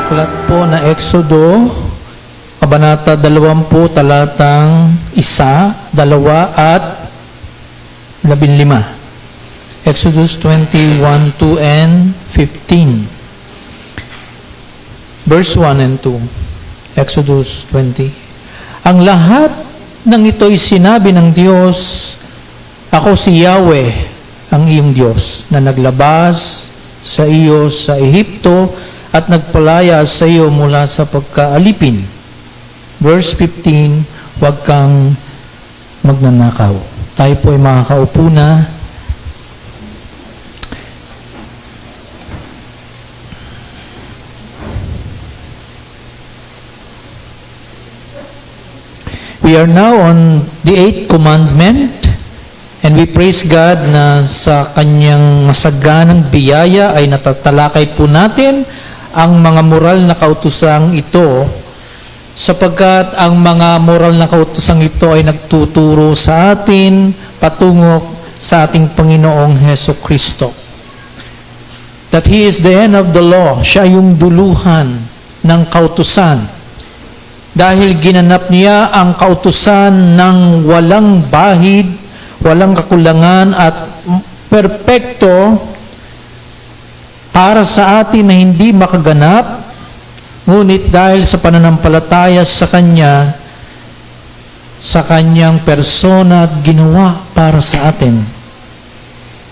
aklat po na Exodo, Kabanata 20, talatang 1, 2 at 15. Exodus 21, 2 and 15. Verse 1 and 2. Exodus 20. Ang lahat ng ito'y sinabi ng Diyos, ako si Yahweh, ang iyong Diyos, na naglabas sa iyo sa Ehipto at nagpalaya sa iyo mula sa pagkaalipin. Verse 15, huwag kang magnanakaw. Tayo po ay makakaupo na. We are now on the 8th commandment. And we praise God na sa kanyang masaganang biyaya ay natatalakay po natin ang mga moral na kautusang ito, sapagkat ang mga moral na kautusang ito ay nagtuturo sa atin patungo sa ating Panginoong Heso Kristo. That He is the end of the law. Siya yung duluhan ng kautusan. Dahil ginanap niya ang kautusan ng walang bahid, walang kakulangan at perpekto para sa atin na hindi makaganap, ngunit dahil sa pananampalataya sa Kanya, sa Kanyang persona at ginawa para sa atin,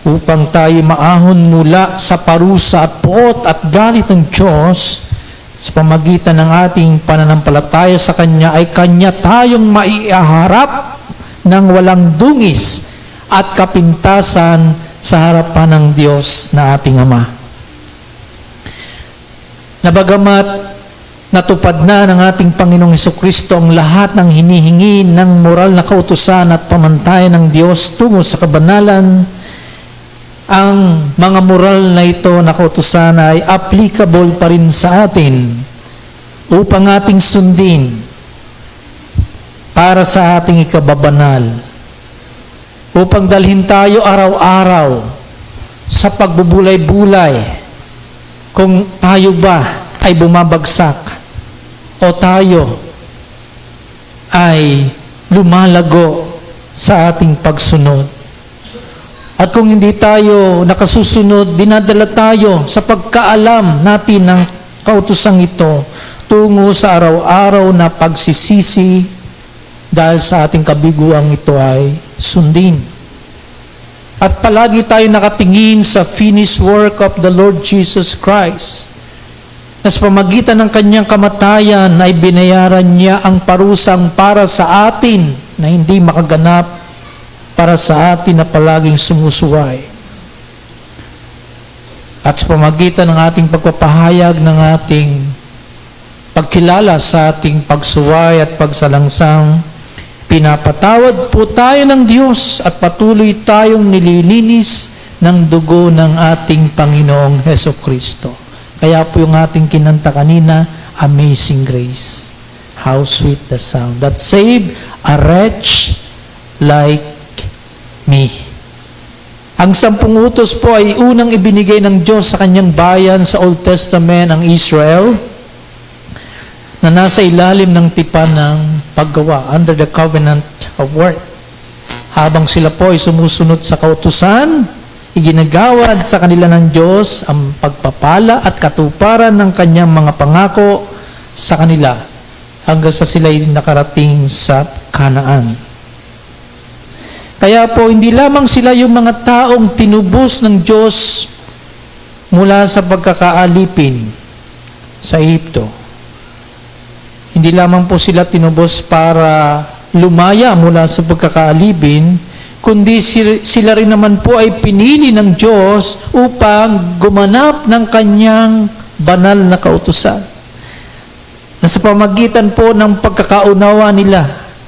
upang tayo maahon mula sa parusa at puot at galit ng Diyos, sa pamagitan ng ating pananampalataya sa Kanya ay Kanya tayong maiharap ng walang dungis at kapintasan sa harapan ng Diyos na ating Ama. Nabagamat natupad na ng ating Panginoong Hesukristo ang lahat ng hinihingi ng moral na kautusan at pamantayan ng Diyos tungo sa kabanalan, ang mga moral na ito na kautusan ay applicable pa rin sa atin upang ating sundin para sa ating ikababanal, upang dalhin tayo araw-araw sa pagbubulay-bulay kung tayo ba ay bumabagsak o tayo ay lumalago sa ating pagsunod. At kung hindi tayo nakasusunod, dinadala tayo sa pagkaalam natin ng kautusang ito tungo sa araw-araw na pagsisisi, dahil sa ating kabiguang ito ay sundin. At palagi tayo nakatingin sa finished work of the Lord Jesus Christ, na sa pamagitan ng Kanyang kamatayan ay binayaran Niya ang parusang para sa atin na hindi makaganap, para sa atin na palaging sumusuway. At sa pamagitan ng ating pagpapahayag ng ating pagkilala sa ating pagsuway at pagsalangsang, pinapatawad po tayo ng Diyos at patuloy tayong nililinis ng dugo ng ating Panginoong Hesukristo. Kaya po yung ating kinanta kanina, Amazing Grace. How sweet the sound that saved a wretch like me. Ang 10 utos po ay unang ibinigay ng Diyos sa kanyang bayan sa Old Testament, ang Israel, na nasa ilalim ng tipan ng paggawa, under the covenant of work. Habang sila po ay sumusunod sa kautusan, iginagawad sa kanila ng Diyos ang pagpapala at katuparan ng kanyang mga pangako sa kanila hanggang sa sila ay nakarating sa Kanaan. Kaya po, hindi lamang sila yung mga taong tinubos ng Diyos mula sa pagkakaalipin sa Ehipto. Hindi lamang po sila tinubos para lumaya mula sa pagkakaalipin, kundi sila rin naman po ay pinili ng Diyos upang gumanap ng Kanyang banal na kautusan. Na sa pamagitan po ng pagkakaunawa nila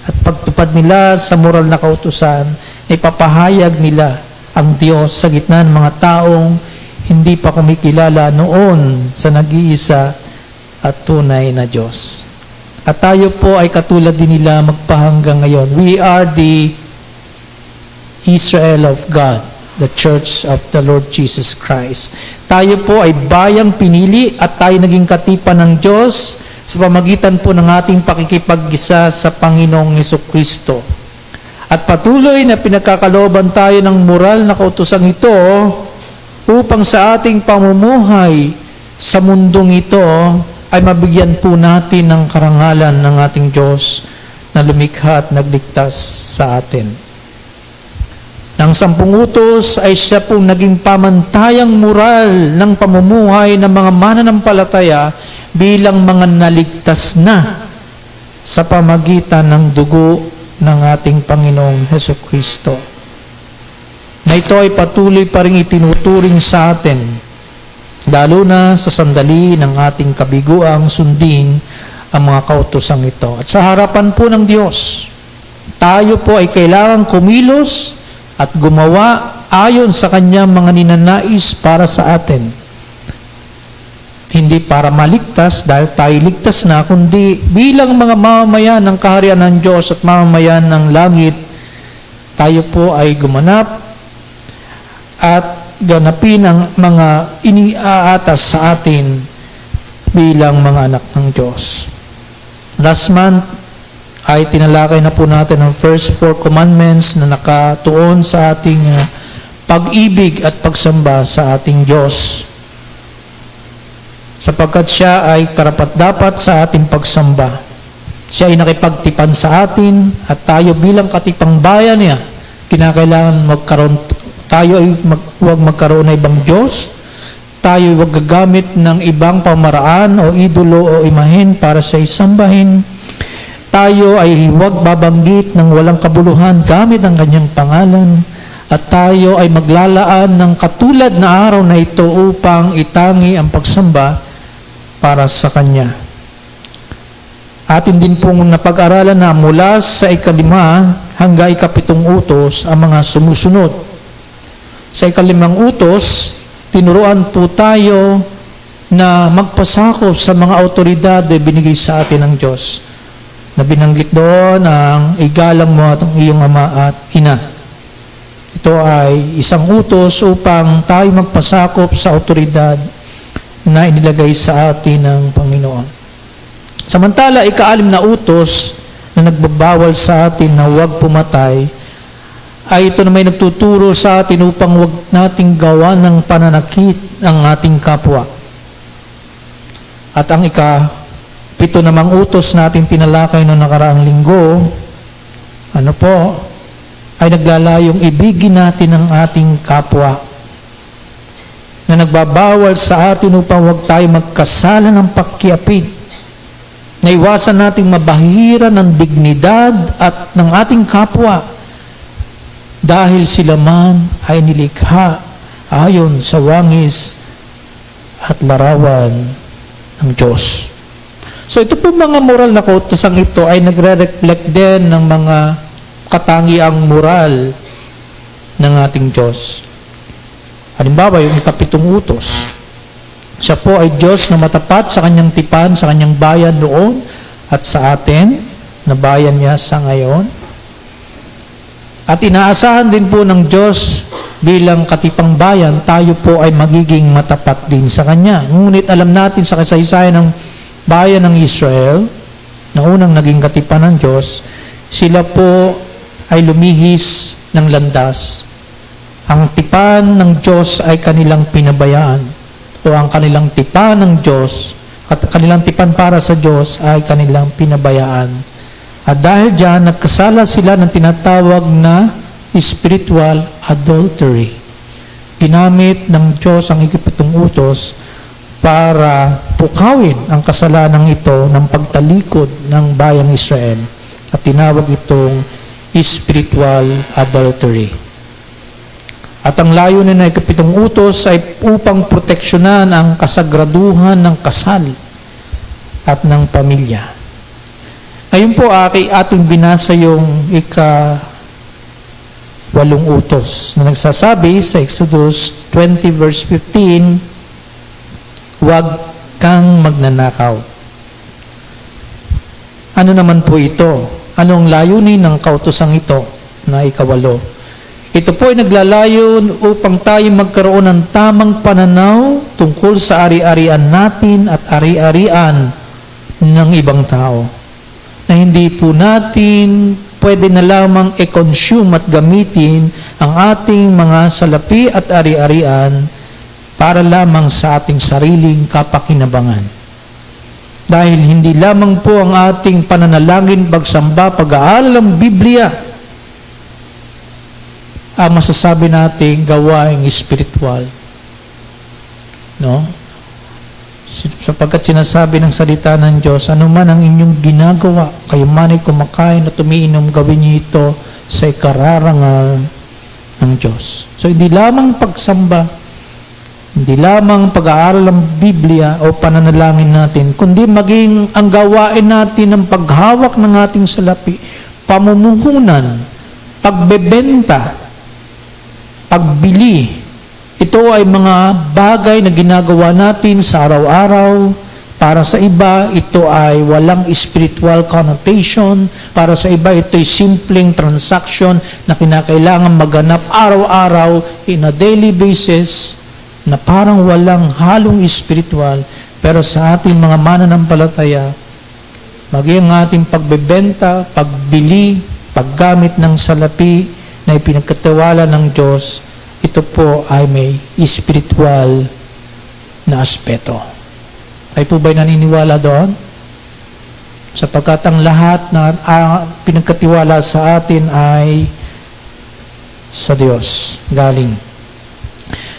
at pagtupad nila sa moral na kautusan, ay papahayag nila ang Diyos sa gitna ng mga taong hindi pa kumikilala noon sa nag-iisa at tunay na Diyos. At tayo po ay katulad din nila magpahanggang ngayon. We are the Israel of God. the Church of the Lord Jesus Christ. Tayo po ay bayang pinili at tayo naging katipan ng Diyos sa pamagitan po ng ating pakikipag-isa sa Panginoong Hesukristo. At patuloy na pinagkakalooban tayo ng moral na kautosang ito upang sa ating pamumuhay sa mundong ito ay mabigyan po natin ng karangalan ng ating Diyos na lumikha at nagligtas sa atin. Nang 10 utos ay siya pong naging pamantayang moral ng pamumuhay ng mga mananampalataya bilang mga naligtas na sa pamagitan ng dugo ng ating Panginoong Hesukristo. Na ito ay patuloy pa rin itinuturing sa atin, lalo na sa sandali ng ating kabiguang sundin ang mga kautosang ito. At sa harapan po ng Diyos, tayo po ay kailangang kumilos at gumawa ayon sa kanyang mga ninanais para sa atin. Hindi para maligtas dahil tayo ligtas na, kundi bilang mga mamamayan ng kaharian ng Diyos at mamamayan ng langit, tayo po ay gumanap at ganapin ang mga iniaatas sa atin bilang mga anak ng Diyos. Last month ay tinalakay na po natin ang first 4 commandments na nakatuon sa ating pag-ibig at pagsamba sa ating Diyos. Sapagkat siya ay karapat-dapat sa ating pagsamba. Siya ay nakipagtipan sa atin at tayo bilang katipang bayan niya, kinakailangan tayo ay huwag magkaroon ng ibang Diyos, tayo ay huwag gagamit ng ibang pamaraan o idolo o imahen para sa isambahin, tayo ay huwag babanggit ng walang kabuluhan gamit ang kanyang pangalan, at tayo ay maglalaan ng katulad na araw na ito upang itangi ang pagsamba para sa Kanya. Atin din pong napag-aralan na mula sa 5 hanggang 7 utos ang mga sumusunod. Sa 5 utos, tinuruan po tayo na magpasakop sa mga autoridad na binigay sa atin ng Diyos. Na binanggit doon ang igalang mo at ang iyong ama at ina. Ito ay isang utos upang tayo magpasakop sa autoridad na inilagay sa atin ng Panginoon. Samantala, 6 na utos na nagbabawal sa atin na huwag pumatay, ay ito na may nagtuturo sa atin upang huwag nating gawa ng pananakit ang ating kapwa. At ang 7 namang utos natin tinalakay noong nakaraang linggo, ay naglalayong ibigin natin ang ating kapwa, na nagbabawal sa atin upang huwag tayo magkasala ng pakiapid, na iwasan nating mabahira ng dignidad at ng ating kapwa dahil sila man ay nilikha ayon sa wangis at larawan ng Diyos. So ito po mga moral na kautosang ito ay nagre-reflect din ng mga katangiang moral ng ating Diyos. Halimbawa, yung 7 utos. Siya po ay Diyos na matapat sa kanyang tipan, sa kanyang bayan noon at sa atin, na bayan niya sa ngayon. At inaasahan din po ng Diyos bilang katipang bayan, tayo po ay magiging matapat din sa Kanya. Ngunit alam natin sa kasaysayan ng bayan ng Israel, na unang naging katipan ng Diyos, sila po ay lumihis ng landas. Ang tipan ng Diyos ay kanilang pinabayaan, o ang kanilang tipan ng Diyos, at kanilang tipan para sa Diyos ay kanilang pinabayaan. At dahil dyan, nagkasala sila ng tinatawag na spiritual adultery. Ginamit ng Diyos ang 7 utos para pukawin ang kasalanan ito ng pagtalikod ng bayang Israel. At tinawag itong spiritual adultery. At ang layunin ng 7 utos ay upang proteksyonan ang kasagraduhan ng kasal at ng pamilya. Ngayon po ating binasa yung 8 utos na nagsasabi sa Exodus 20 verse 15, huwag kang magnanakaw. Ano naman po ito? Anong layunin ng kautosang ito na 8? Ito po ay naglalayon upang tayo magkaroon ng tamang pananaw tungkol sa ari-arian natin at ari-arian ng ibang tao. Na hindi po natin pwede na lamang i-consume at gamitin ang ating mga salapi at ari-arian para lamang sa ating sariling kapakinabangan. Dahil hindi lamang po ang ating pananalangin, pagsamba, pag-aaral ng Biblia ang masasabi nating gawaing espiritual. No? Sapagkat sinasabi ng salita ng Diyos, ano man ang inyong ginagawa, kayo man ay kumakain at umiinom, gawin niyo ito sa ikararangal ng Diyos. So, hindi lamang pagsamba, hindi lamang pag-aaral ng Biblia o pananalangin natin, kundi maging ang gawain natin ng paghawak ng ating salapi, pamumuhunan, pagbebenta, pagbili. Ito ay mga bagay na ginagawa natin sa araw-araw. Para sa iba, ito ay walang spiritual connotation. Para sa iba, ito ay simpleng transaction na kinakailangan maganap araw-araw in a daily basis na parang walang halong spiritual. Pero sa ating mga mananampalataya, maging ating pagbebenta, pagbili, paggamit ng salapi na ipinagkatiwala ng Diyos, ito po ay may spiritual na aspeto. Ay po ba'y naniniwala doon? Sapagkat ang lahat na pinagkatiwala sa atin ay sa Diyos galing.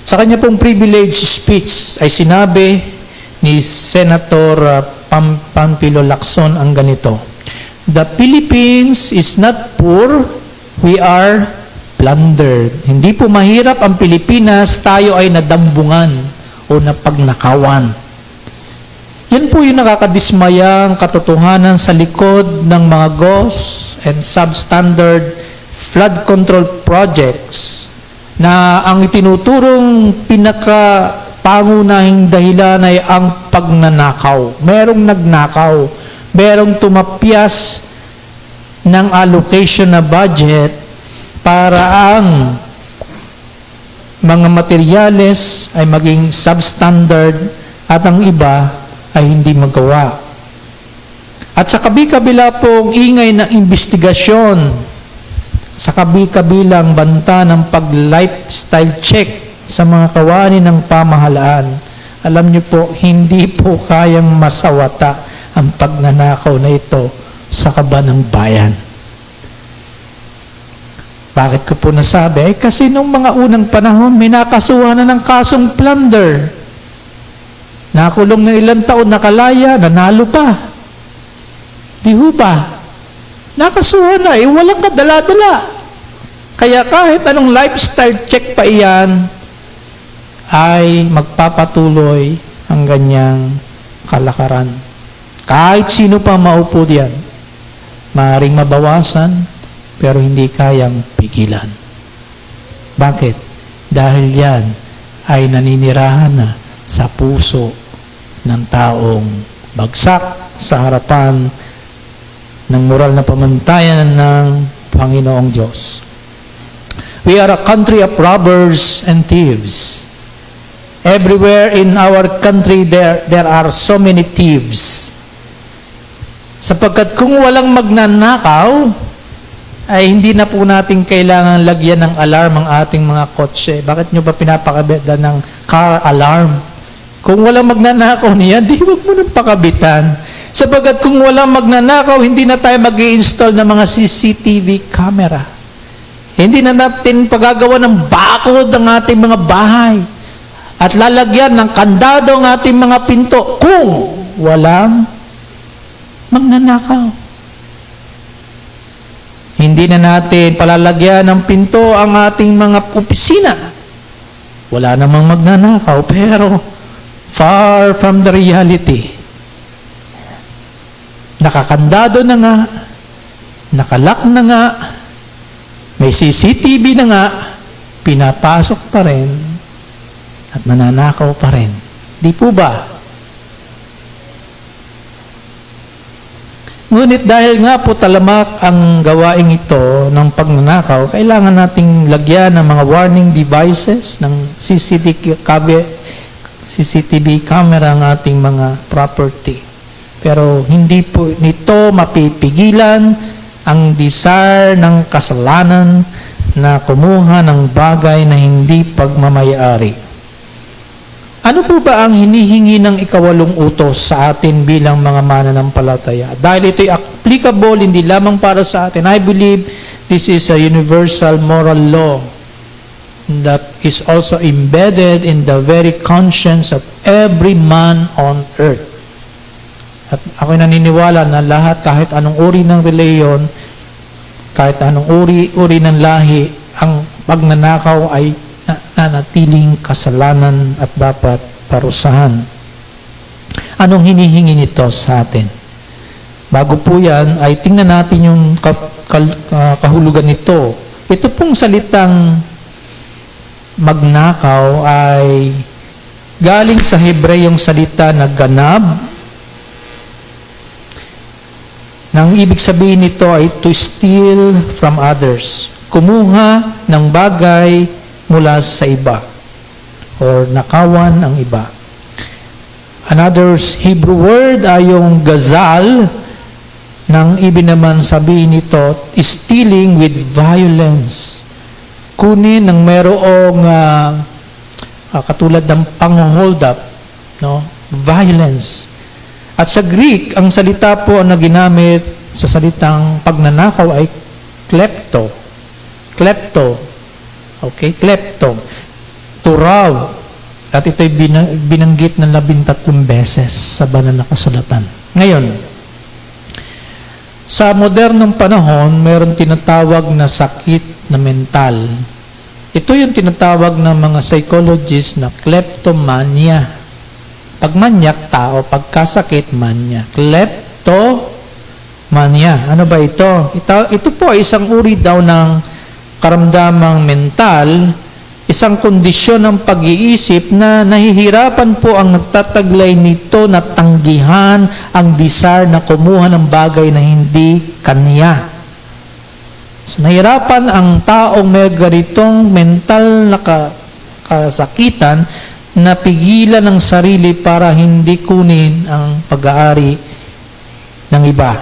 Sa kanya pong privilege speech ay sinabi ni Senator Panfilo Lacson ang ganito, "The Philippines is not poor, we are plundered." Hindi po mahirap ang Pilipinas, tayo ay nadambungan o napagnakawan. Yan po yung nakakadismayang katotohanan sa likod ng mga GOS and substandard flood control projects na ang itinuturong pinakapangunahing dahilan ay ang pagnanakaw. Merong nagnakaw, merong tumapyas ng allocation na budget para ang mga materyales ay maging substandard at ang iba ay hindi magawa. At sa kabi-kabila pong ingay na investigasyon, sa kabi-kabilang banta ng pag-lifestyle check sa mga kawani ng pamahalaan, alam niyo po, hindi po kayang masawata ang pagnanakaw na ito sa kaban ng bayan. Bakit ko po nasabi? Kasi nung mga unang panahon, may nakasuhan na ng kasong plunder. Nakulong ng ilang taon, nakalaya, nanalo pa. Di ho ba? Nakasuhan na, walang kadala-dala. Kaya kahit anong lifestyle check pa iyan, ay magpapatuloy ang ganyang kalakaran. Kahit sino pa maupo diyan, maaaring mabawasan, pero hindi kayang pigilan. Bakit? Dahil yan ay naninirahan na sa puso ng taong bagsak sa harapan ng moral na pamantayan ng Panginoong Diyos. We are a country of robbers and thieves. Everywhere in our country there are so many thieves. Sapagkat kung walang magnanakaw, ay hindi na po natin kailangan lagyan ng alarm ang ating mga kotse. Bakit nyo ba pinapakabit ng car alarm? Kung walang magnanakaw niya, di wag mo nang pakabitan. Sapagkat kung walang magnanakaw, hindi na tayo mag-i-install ng mga CCTV camera. Hindi na natin pagagawa ng bakod ang ating mga bahay. At lalagyan ng kandado ang ating mga pinto kung walang magnanakaw. Hindi na natin palalagyan ng pinto ang ating mga opisina. Wala namang magnanakaw, pero far from the reality. Nakakandado na nga, nakalak na nga, may CCTV na nga, pinapasok pa rin, at nananakaw pa rin. Di po ba? Ngunit dahil nga po talamak ang gawaing ito ng pagnanakaw, kailangan nating lagyan ng mga warning devices ng CCTV camera ang ating mga property. Pero hindi po nito mapipigilan ang desire ng kasalanan na kumuha ng bagay na hindi pagmamayari. Ano po ba ang hinihingi ng ikawalong utos sa atin bilang mga mananampalataya? Dahil ito'y applicable hindi lamang para sa atin. I believe this is a universal moral law that is also embedded in the very conscience of every man on earth. At ako'y naniniwala na lahat, kahit anong uri ng reliyon, kahit anong uri ng lahi, ang pagnanakaw ay nanatiling kasalanan at dapat parusahan. Anong hinihingi nito sa atin? Bago po yan, ay tingnan natin yung kahulugan nito. Ito pong salitang magnakaw ay galing sa Hebreyong salita na ganab. Nang ibig sabihin nito ay to steal from others. Kumuha ng bagay mula sa iba or nakawan ang iba. Another Hebrew word ay yung gazal, nang ibig naman sabihin nito, stealing with violence. Kunin ng merong katulad ng pang-hold up, no? Violence. At sa Greek, ang salita po na ginamit sa salitang pagnanakaw ay klepto. Klepto. Okay, klepto. To rob. At ito'y binanggit ng 13 beses sa banal na kasulatan. Ngayon, sa modernong panahon, mayroon tinatawag na sakit na mental. Ito yung tinatawag ng mga psychologists na kleptomania. Pag manyak tao, pagkasakit manya. Kleptomania. Ano ba ito? Ito po ay isang uri daw ng karamdamang mental, isang kondisyon ng pag-iisip na nahihirapan po ang nagtataglay nito na tanggihan ang desire na kumuha ng bagay na hindi kanya. So, nahirapan ang taong may ganitong mental na kasakitan na pigilan ang sarili para hindi kunin ang pag-aari ng iba.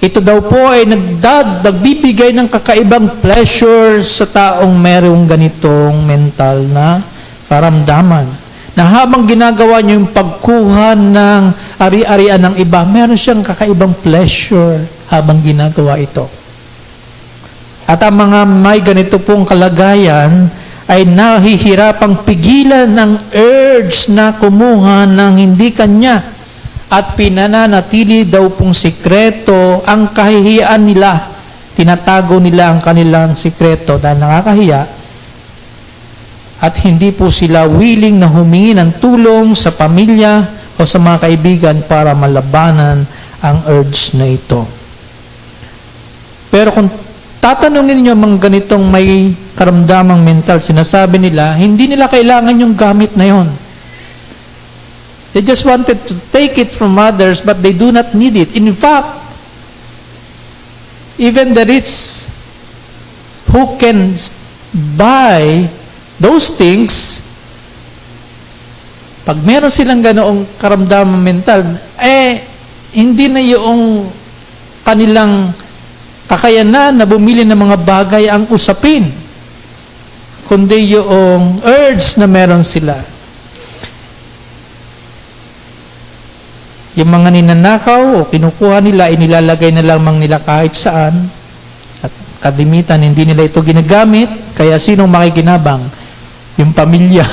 Ito daw po ay nagbibigay ng kakaibang pleasure sa taong merong ganitong mental na karamdaman. Na habang ginagawa niyo yung pagkuha ng ari-arian ng iba, meron siyang kakaibang pleasure habang ginagawa ito. At ang mga may ganito pong kalagayan ay nahihirapang pigilan ng urge na kumuha ng hindi kanya. At pinananatili daw pong sikreto ang kahihiyan nila. Tinatago nila ang kanilang sikreto dahil nakakahiya. At hindi po sila willing na humingi ng tulong sa pamilya o sa mga kaibigan para malabanan ang urge na ito. Pero kung tatanungin niyo mga ganitong may karamdamang mental, sinasabi nila, hindi nila kailangan yung gamit na yon. They just wanted to take it from others, but they do not need it. In fact, even the rich who can buy those things, pag meron silang ganoong karamdaman mental, hindi na yung kanilang kakayanan na bumili ng mga bagay ang usapin, kundi yung urge na meron sila. Yung mga ninanakaw o kinukuha nila, inilalagay na lamang nila kahit saan. At kadimitan, hindi nila ito ginagamit. Kaya sinong makikinabang? Yung pamilya.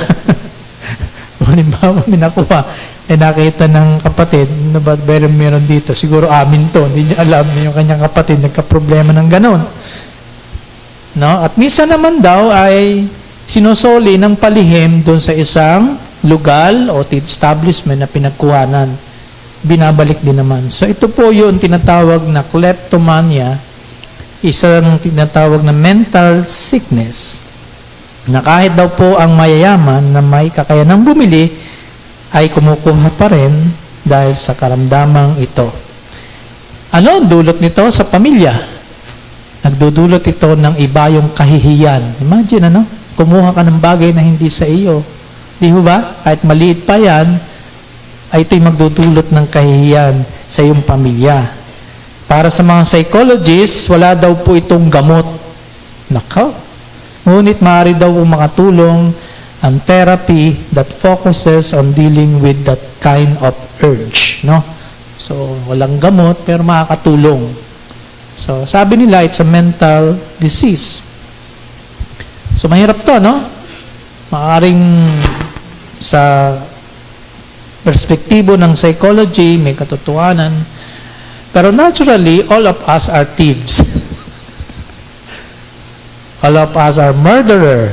Halimbawa, minakuha. Nakita ng kapatid, na ba't meron dito? Siguro amin to. Hindi niya alam na yung kanyang kapatid nagka-problema ng ganon. No? At minsan naman daw ay sinusoli ng palihim doon sa isang lugal o establishment na pinagkuhanan. Binabalik din naman. So ito po yung tinatawag na kleptomania, isang tinatawag na mental sickness, na kahit daw po ang mayayaman na may kakayanang bumili, ay kumukuha pa rin dahil sa karamdamang ito. Ano ang dulot nito sa pamilya? Nagdudulot ito ng iba yung kahihiyan. Imagine, kumuha ka ng bagay na hindi sa iyo. Di ba? Kahit maliit pa yan, ay ito'y magdudulot ng kahihiyan sa iyong pamilya. Para sa mga psychologists, wala daw po itong gamot. Nakaw. Ngunit maaari daw po makatulong ang therapy that focuses on dealing with that kind of urge. So, walang gamot, pero makakatulong. So, sabi nila, it's a mental disease. So, mahirap to, Maaring sa perspektibo ng psychology, may katotohanan. Pero naturally, all of us are thieves. All of us are murderer.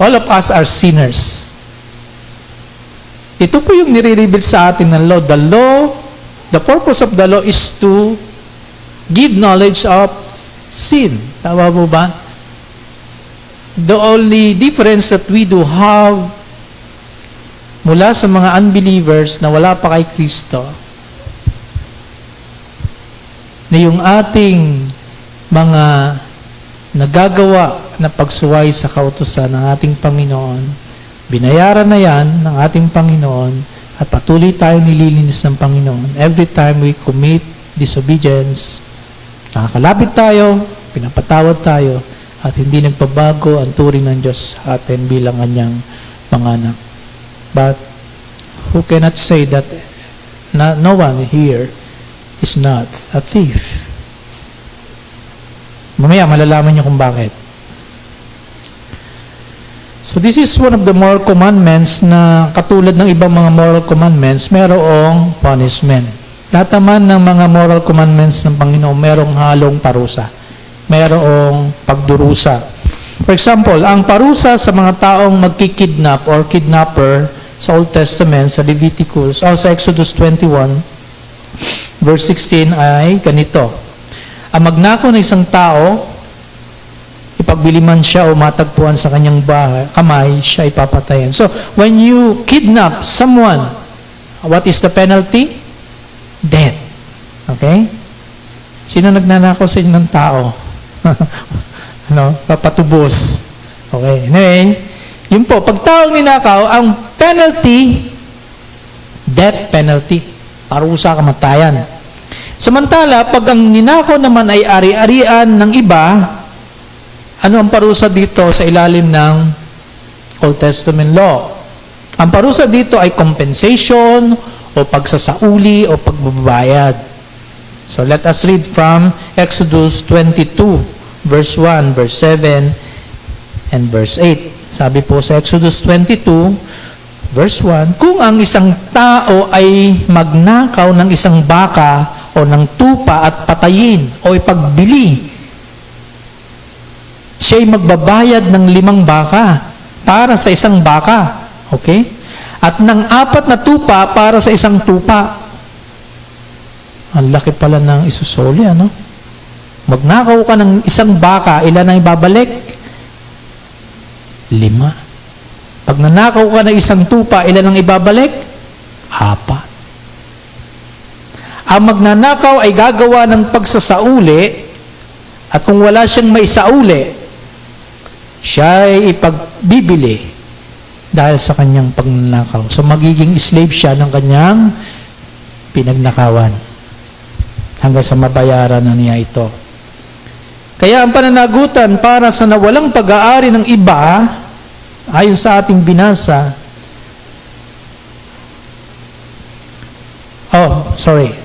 All of us are sinners. Ito po yung nire-reveal sa atin ng law. The purpose of the law is to give knowledge of sin. Tama po ba? The only difference that we do have mula sa mga unbelievers na wala pa kay Kristo, na yung ating mga nagagawa na pagsuway sa kautusan ng ating Panginoon, binayaran na yan ng ating Panginoon at patuloy tayong nililinis ng Panginoon. Every time we commit disobedience, nakakalapit tayo, pinapatawad tayo, at hindi nagpabago ang turing ng Diyos sa atin bilang kanyang mga anak. But who cannot say that no one here is not a thief? Mamaya malalaman niyo kung bakit. So this is one of the moral commandments na katulad ng ibang mga moral commandments, merong punishment. Lahat naman ng mga moral commandments ng Panginoon, merong halong parusa. Merong pagdurusa. For example, ang parusa sa mga taong magkikidnap or kidnapper sa Old Testament, sa Leviticus, o sa Exodus 21, verse 16 ay ganito. Ang magnakaw ng isang tao, ipagbili man siya o matagpuan sa kanyang kamay, siya ipapatayan. So, when you kidnap someone, what is the penalty? Death. Okay? Sino nagnanakaw sa inyo ng tao? Papatubos. Okay. Anyway, yun po, pag taong ninakaw, ang penalty, death penalty. Parusa, kamatayan. Samantala, pag ang ninakaw naman ay ari-arian ng iba, ano ang parusa dito sa ilalim ng Old Testament law? Ang parusa dito ay compensation o pagsasauli o pagbabayad. So let us read from Exodus 22, verse 1, verse 7, and verse 8. Sabi po sa Exodus 22, verse 1, kung ang isang tao ay magnakaw ng isang baka o ng tupa at patayin o ipagbili, siya'y magbabayad ng 5 baka para sa isang baka. Okay? At ng 4 na tupa para sa isang tupa. Ang laki pala ng isusoli, Magnakaw ka ng isang baka, ilan ang ibabalik? 5. Pag nanakaw ka ng isang tupa, ilan ang ibabalik? 4. Ang magnanakaw ay gagawa ng pagsasauli, at kung wala siyang maisauli, siya ay ipagbibili dahil sa kanyang pagnanakaw. So magiging slave siya ng kanyang pinagnakawan hanggang sa mabayaran na niya ito. Kaya ang pananagutan para sa nawalang pag-aari ng iba, ayon sa ating binasa,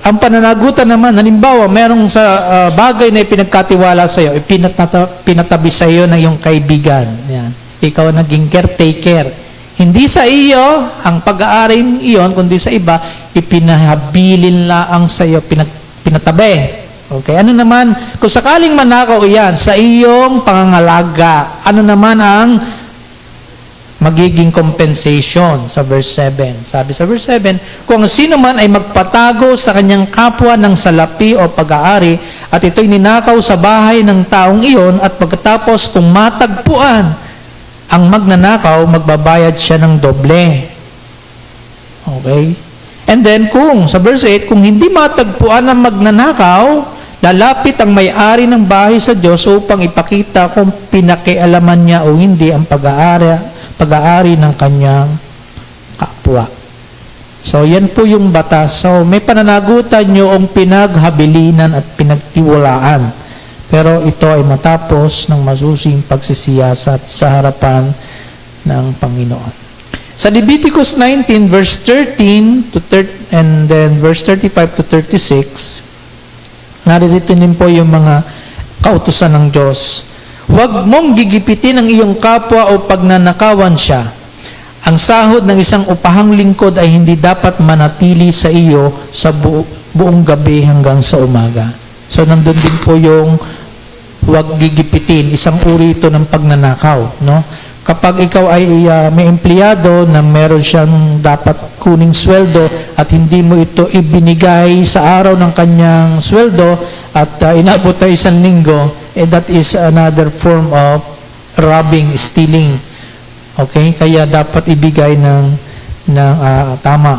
ang pananagutan naman, halimbawa, merong sa bagay na ipinagkatiwala sa iyo, pinatabi sa iyo ng iyong kaibigan. Yan. Ikaw naging caretaker. Hindi sa iyo ang pag-aaring iyon, kundi sa iba, ipinahabilin laang sa iyo, pinatabi. Okay, ano naman, kung sakaling manakaw iyan sa iyong pangangalaga, ano naman ang magiging compensation sa verse 7. Sabi sa verse 7, kung sino man ay magpatago sa kanyang kapwa ng salapi o pag-aari at ito'y ninakaw sa bahay ng taong iyon at pagkatapos kung matagpuan ang magnanakaw, magbabayad siya ng doble. Okay? And then kung, sa verse 8, kung hindi matagpuan ng magnanakaw, lalapit ang may-ari ng bahay sa Diyos upang ipakita kung pinakialaman niya o hindi ang pag-aari ng kanyang kapwa. So, yan po yung batas. So, may pananagutan yung pinaghabilinan at pinagtiwalaan. Pero ito ay matapos ng masusing pagsisiyasat sa harapan ng Panginoon. Sa Leviticus 19 verse 13 to and then verse 35 to 36, naririto din po yung mga kautusan ng Diyos. Huwag mong gigipitin ang iyong kapwa o pagnanakawan siya. Ang sahod ng isang upahang lingkod ay hindi dapat manatili sa iyo sa buong gabi hanggang sa umaga. So nandun din po yung huwag gigipitin, isang uri ito ng pagnanakaw, no? Kapag ikaw ay may empleyado na meron siyang dapat kuning sweldo at hindi mo ito ibinigay sa araw ng kanyang sweldo at inabot na isang linggo, that is another form of robbing, stealing. Okay? Kaya dapat ibigay ng tama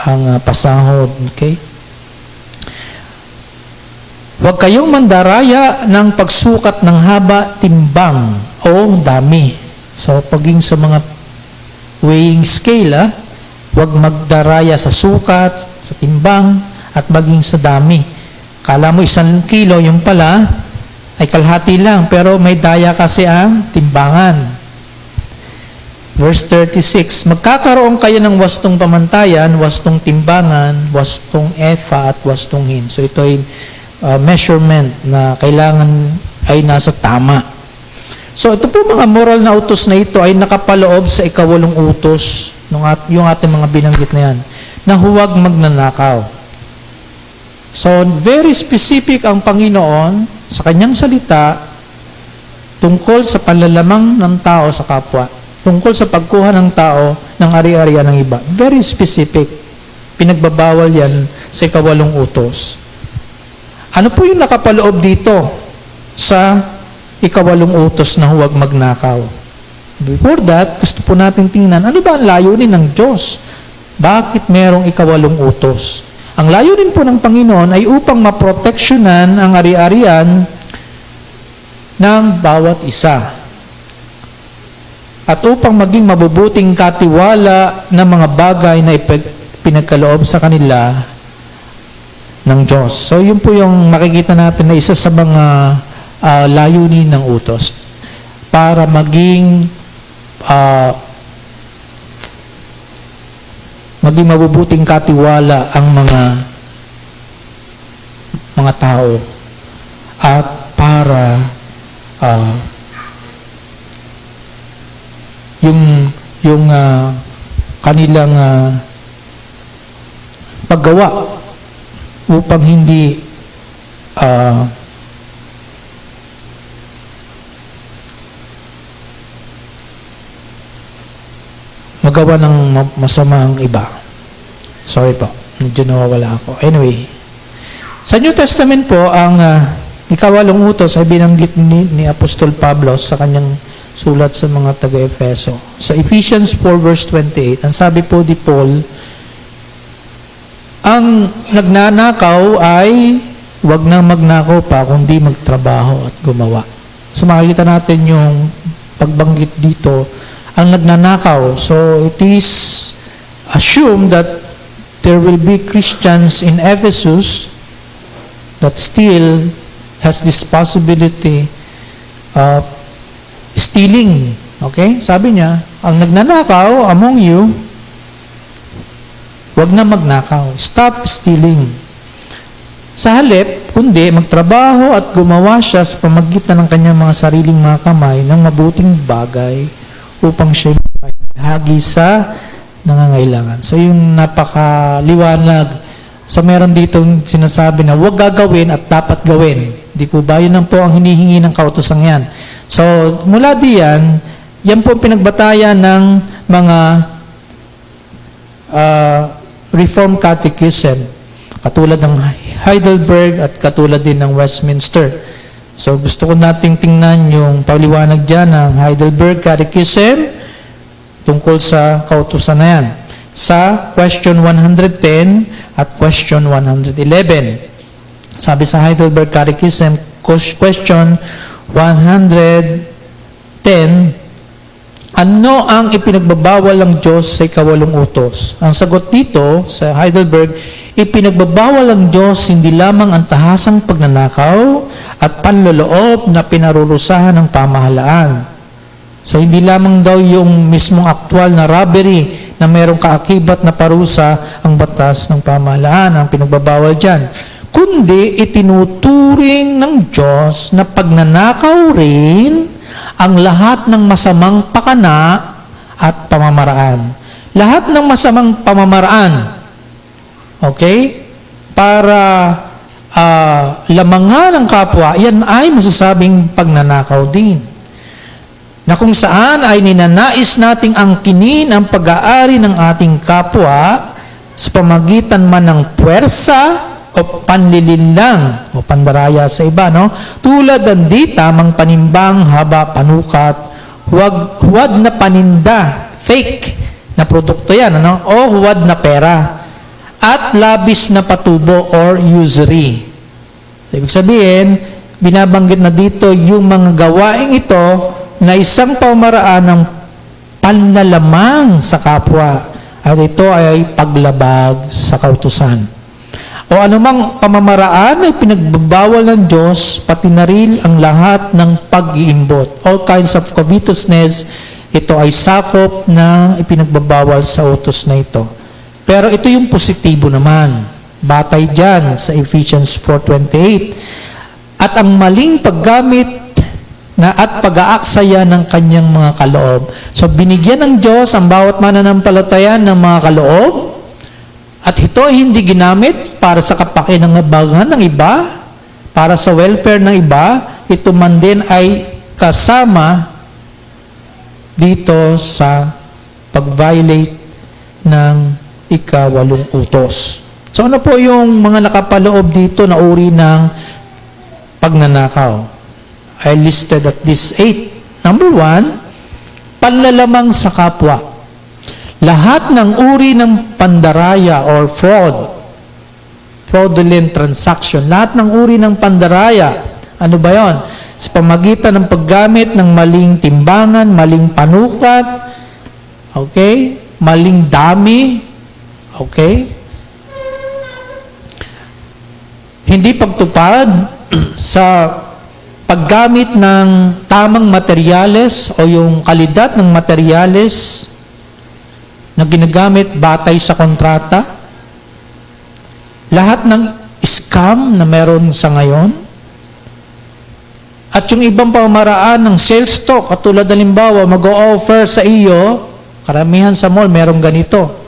ang pasahod. Okay? Huwag kayong mandaraya ng pagsukat ng haba, timbang, o dami. So, paging sa mga weighing scale, huwag magdaraya sa sukat, sa timbang, at maging sa dami. Kala mo 1 kilo, yung pala, ay kalahati lang, pero may daya kasi ang timbangan. Verse 36, magkakaroon kayo ng wastong pamantayan, wastong timbangan, wastong efa, at wastong hin. So, ito ay measurement na kailangan ay nasa tama. So, ito po mga moral na utos na ito ay nakapaloob sa 8 utos, yung ating mga binanggit na yan, na huwag magnanakaw. So, very specific ang Panginoon sa kanyang salita tungkol sa panlalamang ng tao sa kapwa, tungkol sa pagkuha ng tao ng ari-arian ng iba. Very specific. Pinagbabawal yan sa 8 utos. Ano po yung nakapaloob dito sa 8 utos na huwag magnakaw? Before that, gusto po natin tingnan, ano ba ang layunin ng Diyos? Bakit merong 8 utos? Ang layunin po ng Panginoon ay upang maproteksyonan ang ari-arian ng bawat isa. At upang maging mabubuting katiwala ng mga bagay na pinagkaloob sa kanila ng Diyos. So, yun po yung makikita natin na isa sa mga layunin ng utos para maging mabubuting katiwala ang mga tao at para yung kanilang paggawa upang hindi magawa ng masama ang iba. Sorry po, medyo nawawala ako. Anyway, sa New Testament po, ang 8 utos ay binanggit ni Apostol Pablo sa kanyang sulat sa mga taga-Efeso. Sa Ephesians 4 verse 28, ang sabi po ni Paul, ang nagnanakaw ay wag na magnakaw pa, kundi magtrabaho at gumawa. So makikita natin yung pagbanggit dito, ang nagnanakaw. So it is assumed that there will be Christians in Ephesus that still has this possibility of stealing. Okay? Sabi niya, ang nagnanakaw among you, wag na magnakaw. Stop stealing. Sa halip, kundi magtrabaho at gumawa siya sa pamagitan ng kanyang mga sariling mga kamay ng mabuting bagay upang siya bahagi sa nangangailangan. So yung napakaliwanag. So meron dito sinasabi na huwag gagawin at dapat gawin. Di po ba? Yun ang po ang hinihingi ng kautosang yan. So mula diyan, yan po ang pinagbatayan ng mga Reformed Catechism. Katulad ng Heidelberg at katulad din ng Westminster. So gusto ko nating tingnan yung paliwanag dyan ng Heidelberg Catechism tungkol sa kautusan na yan. sa question 110 at question 111. Sabi sa Heidelberg Catechism, question 110, ano ang ipinagbabawal ng Diyos sa ikawalong utos? Ang sagot dito sa Heidelberg, ipinagbabawal ng Diyos hindi lamang ang tahasang pagnanakaw at panloloob na pinarurusahan ng pamahalaan. So hindi lamang daw yung mismong aktwal na robbery na mayroong kaakibat na parusa ang batas ng pamahalaan ang pinagbabawal dyan, kundi itinuturing ng Diyos na pagnanakaw rin ang lahat ng masamang pakana at pamamaraan. Lahat ng masamang pamamaraan, okay, para lamangan ng kapwa, yan ay masasabing pagnanakaw din. Na kung saan ay ninanais nating angkinin ang pag-aari ng ating kapwa sa pamagitan man ng puwersa o panlilinlang o pandaraya sa iba, no? Tulad ng di tamang panimbang, haba, panukat, huwad na paninda, fake na produkto yan, ano? O huwad na pera, at labis na patubo or usury. Ibig sabihin, binabanggit na dito yung mga gawaing ito na isang pamamaraan ng panlalamang sa kapwa, at ito ay paglabag sa kautusan. O anumang pamamaraan ay pinagbabawal ng Diyos, pati na rin ang lahat ng pag-iimbot. All kinds of covetousness, ito ay sakop na ipinagbabawal sa utos na ito. Pero ito yung positibo naman. Batay dyan sa Ephesians 4:28. At ang maling paggamit at pag-aaksaya ng kanyang mga kaloob. So binigyan ng Diyos ang bawat mananampalataya ng mga kaloob, at ito ay hindi ginamit para sa kapakinabangan ng iba, para sa welfare ng iba. Ito man din ay kasama dito sa pag-violate ng ikawalong utos. So ano po yung mga nakapaloob dito na uri ng pagnanakaw? I listed at this 8. Number 1, panlalamang sa kapwa. Lahat ng uri ng pandaraya or fraudulent transaction, lahat ng uri ng pandaraya, ano ba yon? Sa pamagitan ng paggamit ng maling timbangan, maling panukat, okay? Maling dami, okay? Hindi pagtupad sa paggamit ng tamang materyales o yung kalidad ng materyales na ginagamit batay sa kontrata. Lahat ng scam na meron sa ngayon. At yung ibang pamamaraan ng sales talk, katulad halimbawa, mag-o-offer sa iyo, karamihan sa mall, merong ganito.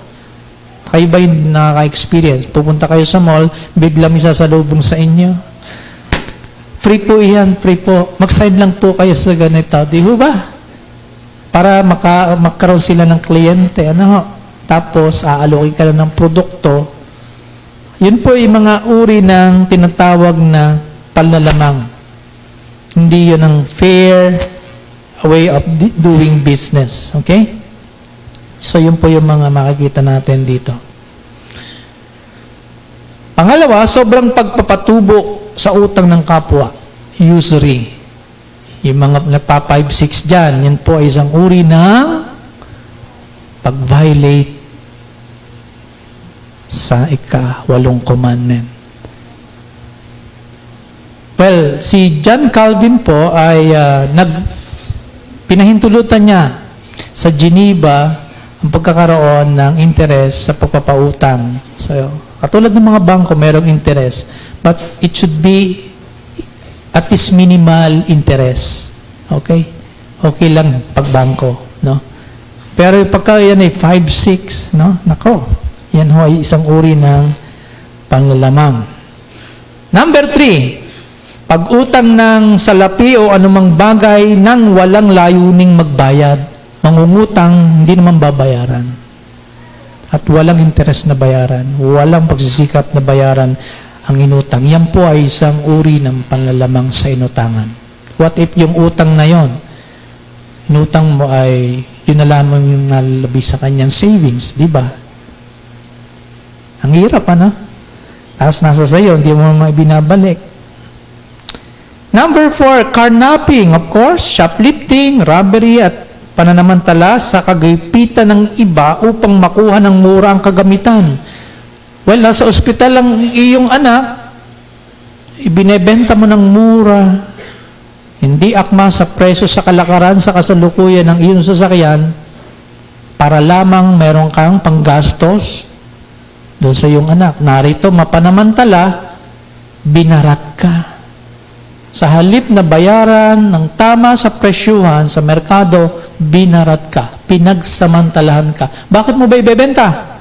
Kayo ba yung nakaka-experience? Pupunta kayo sa mall, biglang isasalubong sa inyo. Free po yan, free po. Mag-sign lang po kayo sa ganito. Di ba? Para magkaroon sila ng kliyente. Ano? Tapos, aalokin ka lang ng produkto. Yun po yung mga uri ng tinatawag na panlalamang. Hindi yun ang fair way of doing business. Okay? So, yun po yung mga makikita natin dito. Pangalawa, sobrang pagpapatubo sa utang ng kapwa. Usury. Yung mga nagpa 5-6 dyan, yan po ay isang uri ng pag-violate sa ika-8 commandment. Well, si John Calvin po ay pinahintulutan niya sa Geneva ang pagkakaroon ng interest sa pagpapautang. So, katulad ng mga bangko, merong interest, but it should be at least minimal interest. Okay? Okay lang pag bangko, no? Pero pagka yan ay 5-6, no? Nako, yan ho ay isang uri ng panlalamang. Number 3, pag-utang ng salapi o anumang bagay nang walang layuning magbayad. Mangungutang, hindi naman babayaran. At walang interest na bayaran. Walang pagsisikap na bayaran ang inutang. Yan po ay isang uri ng panlalamang sa inutangan. What if yung utang na yon, inutang mo ay yun na lamang yung nalabi sa kanyang savings, di ba? Ang hirap, ano? Tapos nasa sayo, hindi mo binabalik. Number 4, carnapping, of course, shoplifting, robbery, at pananamantala sa kagapitan ng iba upang makuha ng mura ang kagamitan. Well, nasa ospital ang iyong anak, ibinebenta mo ng mura, hindi akma sa presyo sa kalakaran sa kasalukuyan ng iyong sasakyan, para lamang meron kang panggastos doon sa iyong anak. Narito, mapanamantala, binarat ka. Sa halip na bayaran ng tama sa presyuhan sa merkado, binarat ka, pinagsamantalahan ka. Bakit mo ba ibebenta?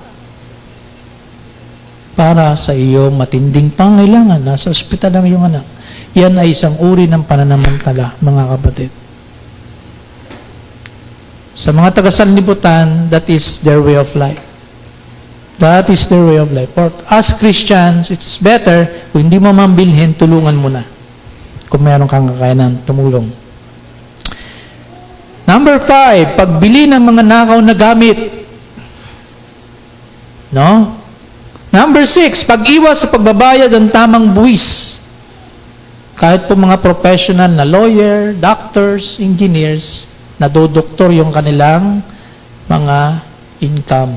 Para sa iyong matinding pangailangan, nasa ospital ang iyong anak. Yan ay isang uri ng pananamantala, mga kapatid. Sa mga taga-sanlibutan, that is their way of life. That is their way of life. For us Christians, it's better kung hindi mo mambilhin, tulungan mo na. Kung meron kang kakayanan, tumulong. Number 5, pagbili ng mga nakaw na gamit. No? Number 6, pag-iwas sa pagbabayad ng tamang buwis. Kahit po mga professional na lawyer, doctors, engineers, nadodoktor yung kanilang mga income.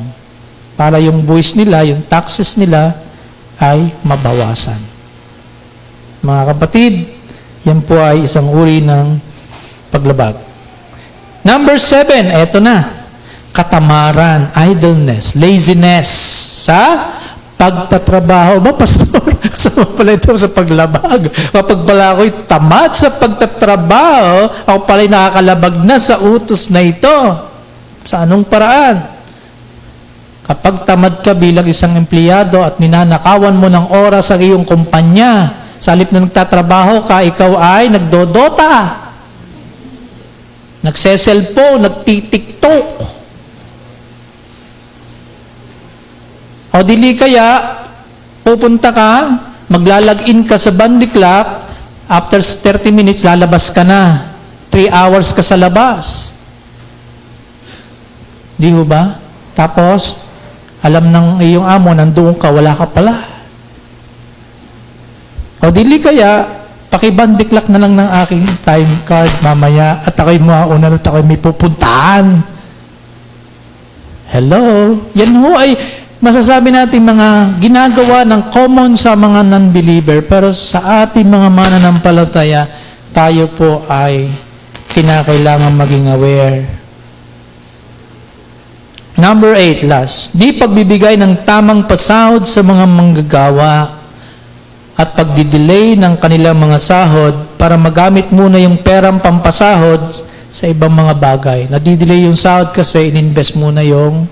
Para yung buwis nila, yung taxes nila, ay mabawasan. Mga kapatid, yan po ay isang uri ng paglabag. Number 7, eto na. Katamaran, idleness, laziness sa pagtatrabaho. Ba, pastor? Kasama pala ito sa paglabag. Kapag pala ako'y tamad sa pagtatrabaho, ako pala'y nakakalabag na sa utos na ito. Sa anong paraan? Kapag tamad ka bilang isang empleyado at ninanakawan mo ng oras sa iyong kumpanya, sa halip na nagtatrabaho ka, ikaw ay nagdodota, nagseselfone, nagtitiktok. O dili kaya, pupunta ka, maglalagin ka sa bandiklock, after 30 minutes, lalabas ka na. 3 hours ka sa labas. Di ho ba? Tapos, alam ng iyong amo, nandoon ka, wala ka pala. O dili kaya, pakibandiklak na lang ng aking time card mamaya at ako'y mauna at ako'y may pupuntahan. Hello? Yan ho ay masasabi natin mga ginagawa ng common sa mga non-believer, pero sa ating mga mananampalataya, tayo po ay kinakailangan maging aware. Number 8, last. Di pagbibigay ng tamang pasahod sa mga manggagawa at pagdidelay ng kanilang mga sahod para magamit muna yung perang pampasahod sa ibang mga bagay. Nadidelay yung sahod kasi ininvest muna yung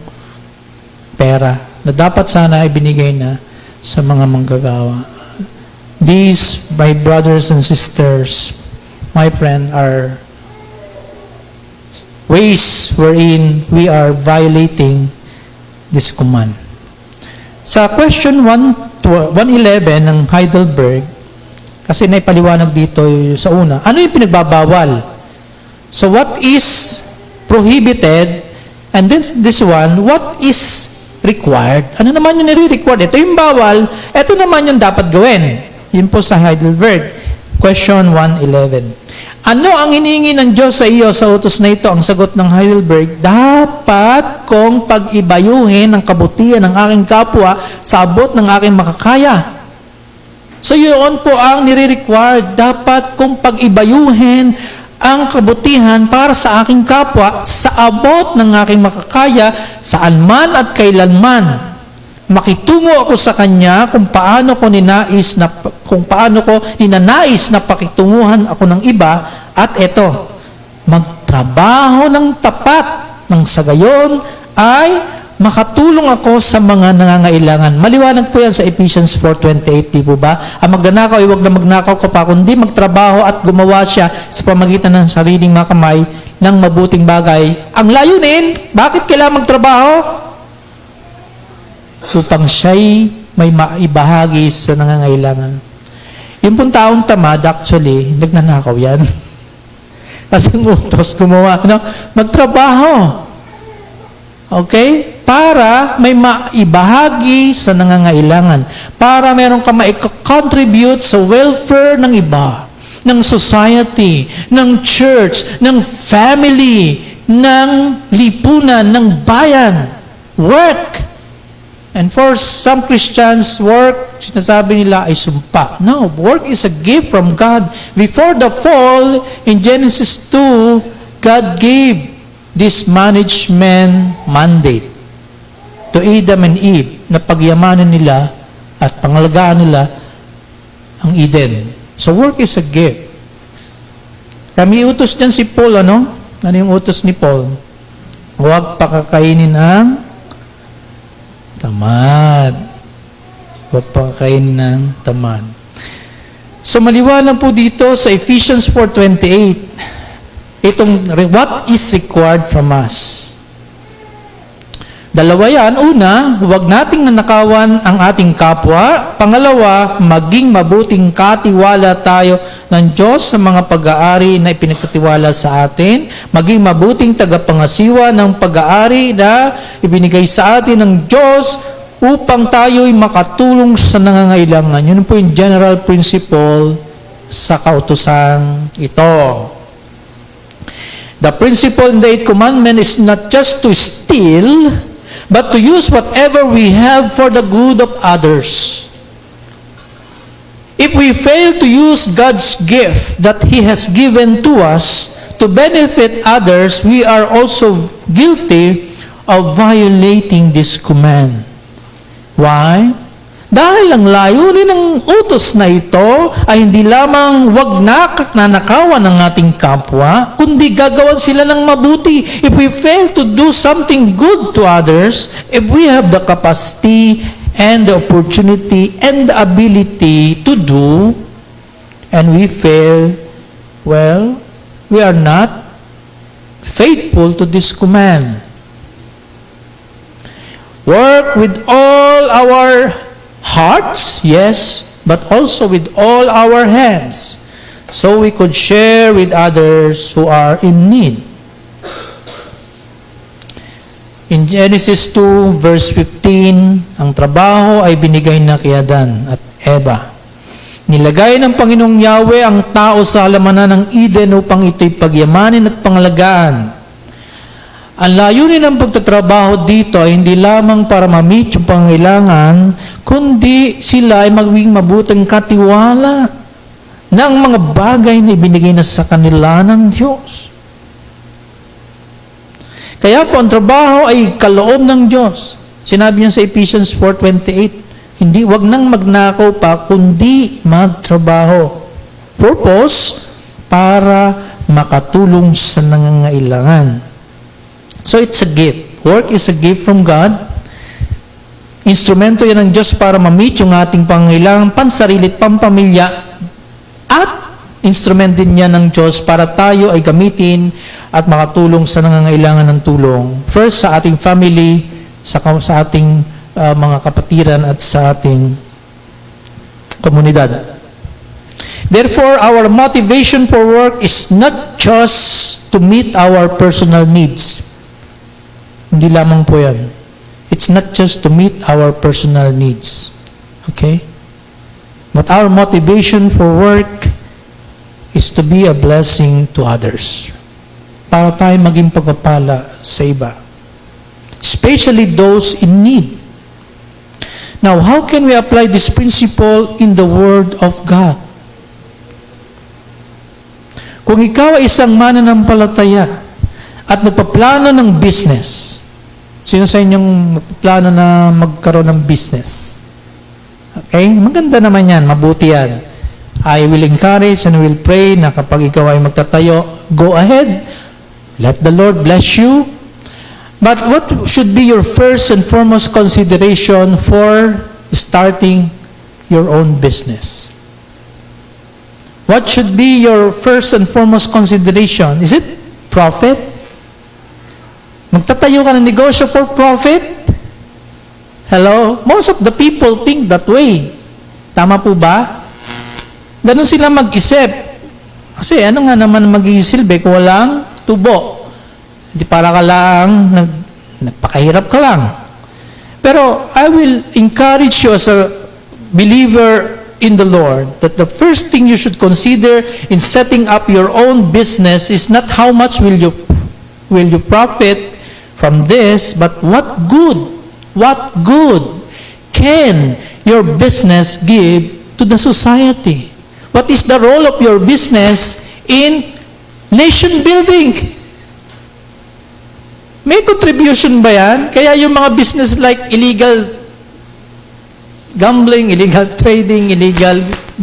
pera na dapat sana ay binigay na sa mga manggagawa. These, my brothers and sisters, my friend, are ways wherein we are violating this command. Sa question 111 ng Heidelberg, kasi naipaliwanag dito sa una, ano yung pinagbabawal? So what is prohibited? And then this one, what is required? Ano naman yung nire-required? Ito yung bawal, ito naman yung dapat gawin. Yun po sa Heidelberg. Question 111. Ano ang hinihingi ng Diyos sa iyo sa utos na ito? Ang sagot ng Heidelberg, dapat kong pag-ibayuhin ang kabutihan ng aking kapwa sa abot ng aking makakaya. So yun po ang nire-required. Dapat kong pag-ibayuhin ang kabutihan para sa aking kapwa sa abot ng aking makakaya saan man at kailanman. Makitungo ako sa Kanya kung paano ko ninanais na pakitunguhan ako ng iba, at eto, magtrabaho ng tapat nang sa gayon ay makatulong ako sa mga nangangailangan. Maliwanag po yan sa Ephesians 4:28, di po ba? Ang magnanakaw ay huwag na magnakaw ka pa, kundi magtrabaho at gumawa siya sa pamagitan ng sariling mga kamay ng mabuting bagay. Ang layunin, bakit kailangan magtrabaho? Upang siya'y may maibahagi sa nangangailangan. Yung pong taong tamad, actually, nagnanakaw yan. Kasi utos gumawa, no? Magtrabaho. Okay? para may maibahagi sa nangangailangan, para meron ka ma-contribute sa welfare ng iba, ng society, ng church, ng family, ng lipunan, ng bayan. Work. And for some Christians, work, sinasabi nila ay sumpa. No, work is a gift from God. Before the fall, in Genesis 2, God gave this management mandate to Adam and Eve na pagyamanin nila at pangalagaan nila ang Eden. So work is a gift. Kami utos dyan si Paul, ano? Ano yung utos ni Paul? Huwag pakakainin ang tamad. Huwag pakakainin ng tamad. So maliwanag po dito sa Ephesians 4:28, itong what is required from us. Dalawa yan. Una, huwag nating nanakawan ang ating kapwa. Pangalawa, maging mabuting katiwala tayo ng Diyos sa mga pag-aari na ipinagkatiwala sa atin. Maging mabuting tagapangasiwa ng pag-aari na ibinigay sa atin ng Diyos upang tayo'y makatulong sa nangangailangan. Yun po yung general principle sa kautusan ito. The principle in the 8th commandment is not just to steal, but to use whatever we have for the good of others. If we fail to use God's gift that He has given to us to benefit others, we are also guilty of violating this command. Why? Dahil ang layunin ng utos na ito ay hindi lamang wag nanakawan ng ating kapwa, kundi gagawan sila ng mabuti. If we fail to do something good to others, if we have the capacity and the opportunity and the ability to do, and we fail, well, we are not faithful to this command. Work with all our hearts, yes, but also with all our hands, so we could share with others who are in need. In Genesis 2, verse 15, ang trabaho ay binigay na kay Adan at Eva. Nilagay ng Panginoong Yahweh ang tao sa halamanan ng Eden upang ito'y pagyamanin at pangalagaan. Ang layunin ng pagtatrabaho dito ay hindi lamang para ma-meet yung pangailangan, kundi sila ay maging mabuting katiwala ng mga bagay na ibinigay na sa kanila ng Diyos. Kaya po ang trabaho ay kaloob ng Diyos. Sinabi niya sa Ephesians 4:28, hindi, wag nang magnakaw pa, kundi magtrabaho. Purpose, para makatulong sa nangangailangan. So it's a gift. Work is a gift from God. Instrumento yan ng Diyos para ma-meet yung ating pangailangan, pansarilit, pampamilya, at instrument din yan ng Diyos para tayo ay gamitin at makatulong sa nangangailangan ng tulong. First, sa ating family, sa ating mga kapatiran at sa ating komunidad. Therefore, our motivation for work is not just to meet our personal needs. Hindi lamang po yan. It's not just to meet our personal needs. Okay? But our motivation for work is to be a blessing to others. Para tayo maging pagpapala sa iba. Especially those in need. Now, how can we apply this principle in the Word of God? Kung ikaw ay isang mananampalataya at nagpaplano ng business, sino sa inyong plano na magkaroon ng business? Okay? Maganda naman yan. Mabuti yan. I will encourage and will pray na kapag ikaw ay magtatayo, go ahead. Let the Lord bless you. But what should be your first and foremost consideration for starting your own business? What should be your first and foremost consideration? Is it profit? Magtatayo ka ng negosyo for profit? Hello? Most of the people think that way. Tama po ba? Ganun sila mag-isip. Kasi ano nga naman magiging silbi kung walang tubo? Hindi para ka lang Nagpakahirap ka lang. Pero I will encourage you as a believer in the Lord that the first thing you should consider in setting up your own business is not how much will you profit from this, but what good can your business give to the society? What is the role of your business in nation building? May contribution ba yan? Kaya yung mga business like illegal gambling, illegal trading, illegal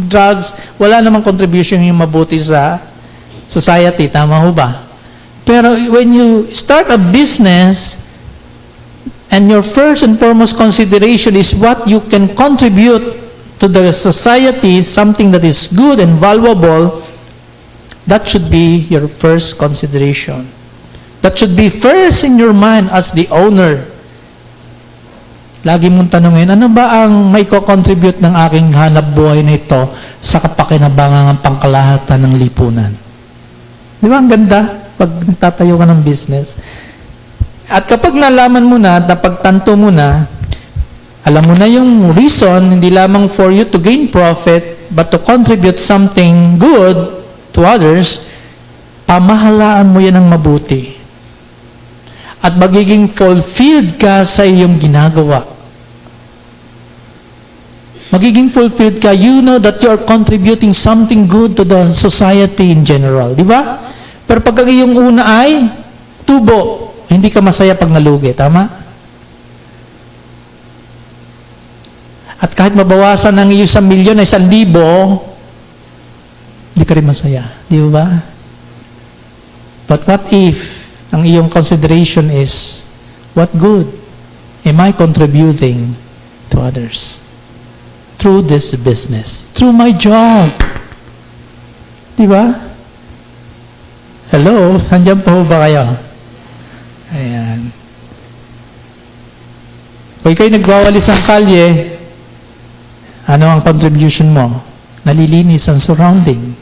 drugs, wala namang contribution yung mabuti sa society. Tama ho ba? Pero when you start a business, and your first and foremost consideration is what you can contribute to the society, something that is good and valuable, that should be your first consideration. That should be first in your mind as the owner. Lagi mong tanongin, ano ba ang may ko-contribute ng aking hanap buhay na ito sa kapakinabangan ng pangkalahatan ng lipunan? Di ba ang ganda? Pag nagtatayo ka ng business. At kapag nalaman mo na, napagtanto mo na, alam mo na yung reason, hindi lamang for you to gain profit, but to contribute something good to others, pamahalaan mo yan ng mabuti. At magiging fulfilled ka sa iyong ginagawa. Magiging fulfilled ka, you know that you are contributing something good to the society in general. Di ba? Pero pag ang iyong una ay tubo, hindi ka masaya pag nalugi. Tama? At kahit mabawasan ng iyong 1,000,000 ay 1,000, hindi ka rin masaya. Di ba? But what if ang iyong consideration is, what good am I contributing to others? Through this business. Through my job. Di ba? Hello? Nandiyan po ba kayo? Ayan. Kung ikaw'y nagwawalis ng kalye, ano ang contribution mo? Nalilinis ang surrounding.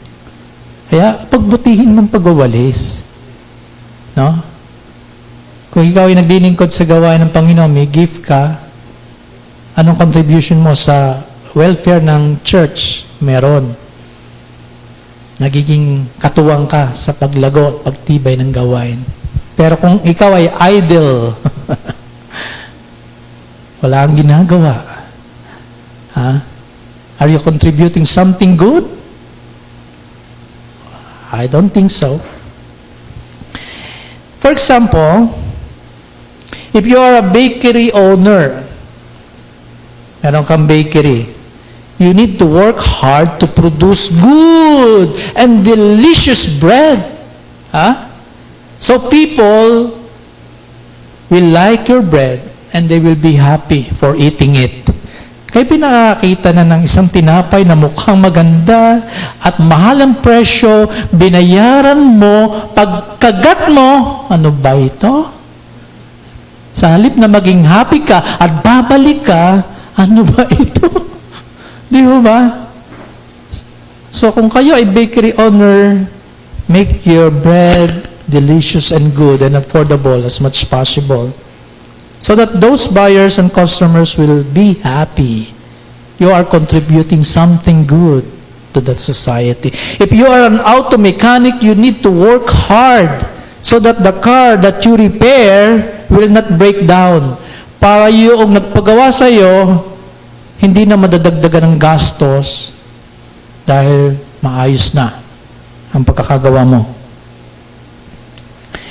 Kaya, pagbutihin mong pagwawalis. No? Kung ikaw ay naglilingkod sa gawain ng Panginoon, may gift ka, anong contribution mo sa welfare ng church? Meron. Nagiging katuwang ka sa paglago at pagtibay ng gawain. Pero kung ikaw ay idle, wala kang ginagawa. Ha? Are you contributing something good? I don't think so. For example, if you are a bakery owner, meron kang bakery, you need to work hard to produce good and delicious bread. Huh? So people will like your bread and they will be happy for eating it. Kaya pinakakita na ng isang tinapay na mukhang maganda at mahal ang presyo, binayaran mo, pagkagat mo, ano ba ito? Sa halip na maging happy ka at babalik ka, ano ba ito? Di ba? So kung kayo ay bakery owner, make your bread delicious and good and affordable as much possible. So that those buyers and customers will be happy. You are contributing something good to that society. If you are an auto mechanic, you need to work hard so that the car that you repair will not break down. Para yung nagpagawa sa iyo, hindi na madadagdagan ng gastos dahil maayos na ang pagkakagawa mo.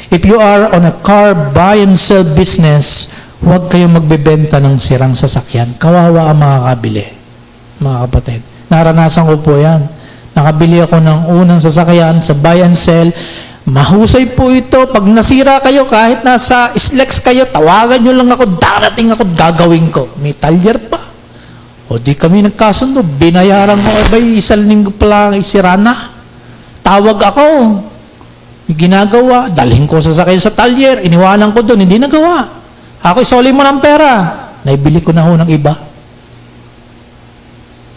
If you are on a car buy and sell business, huwag kayong magbebenta ng sirang sasakyan. Kawawa ang makakabili, mga kapatid. Naranasan ko po yan. Nakabili ako ng unang sasakyan sa buy and sell. Mahusay po ito. Pag nasira kayo, kahit nasa Slex kayo, tawagan nyo lang ako, darating ako, gagawin ko. May talyer pa. O di kami nagkasundo, binayaran ko, abay, 1 linggo pa lang, isira na. Tawag ako. Ginagawa, dalhin ko sasakay sa talyer, iniwanan ko doon, hindi nagawa. Ako, isoli mo ng pera. Naibili ko na ho ng iba.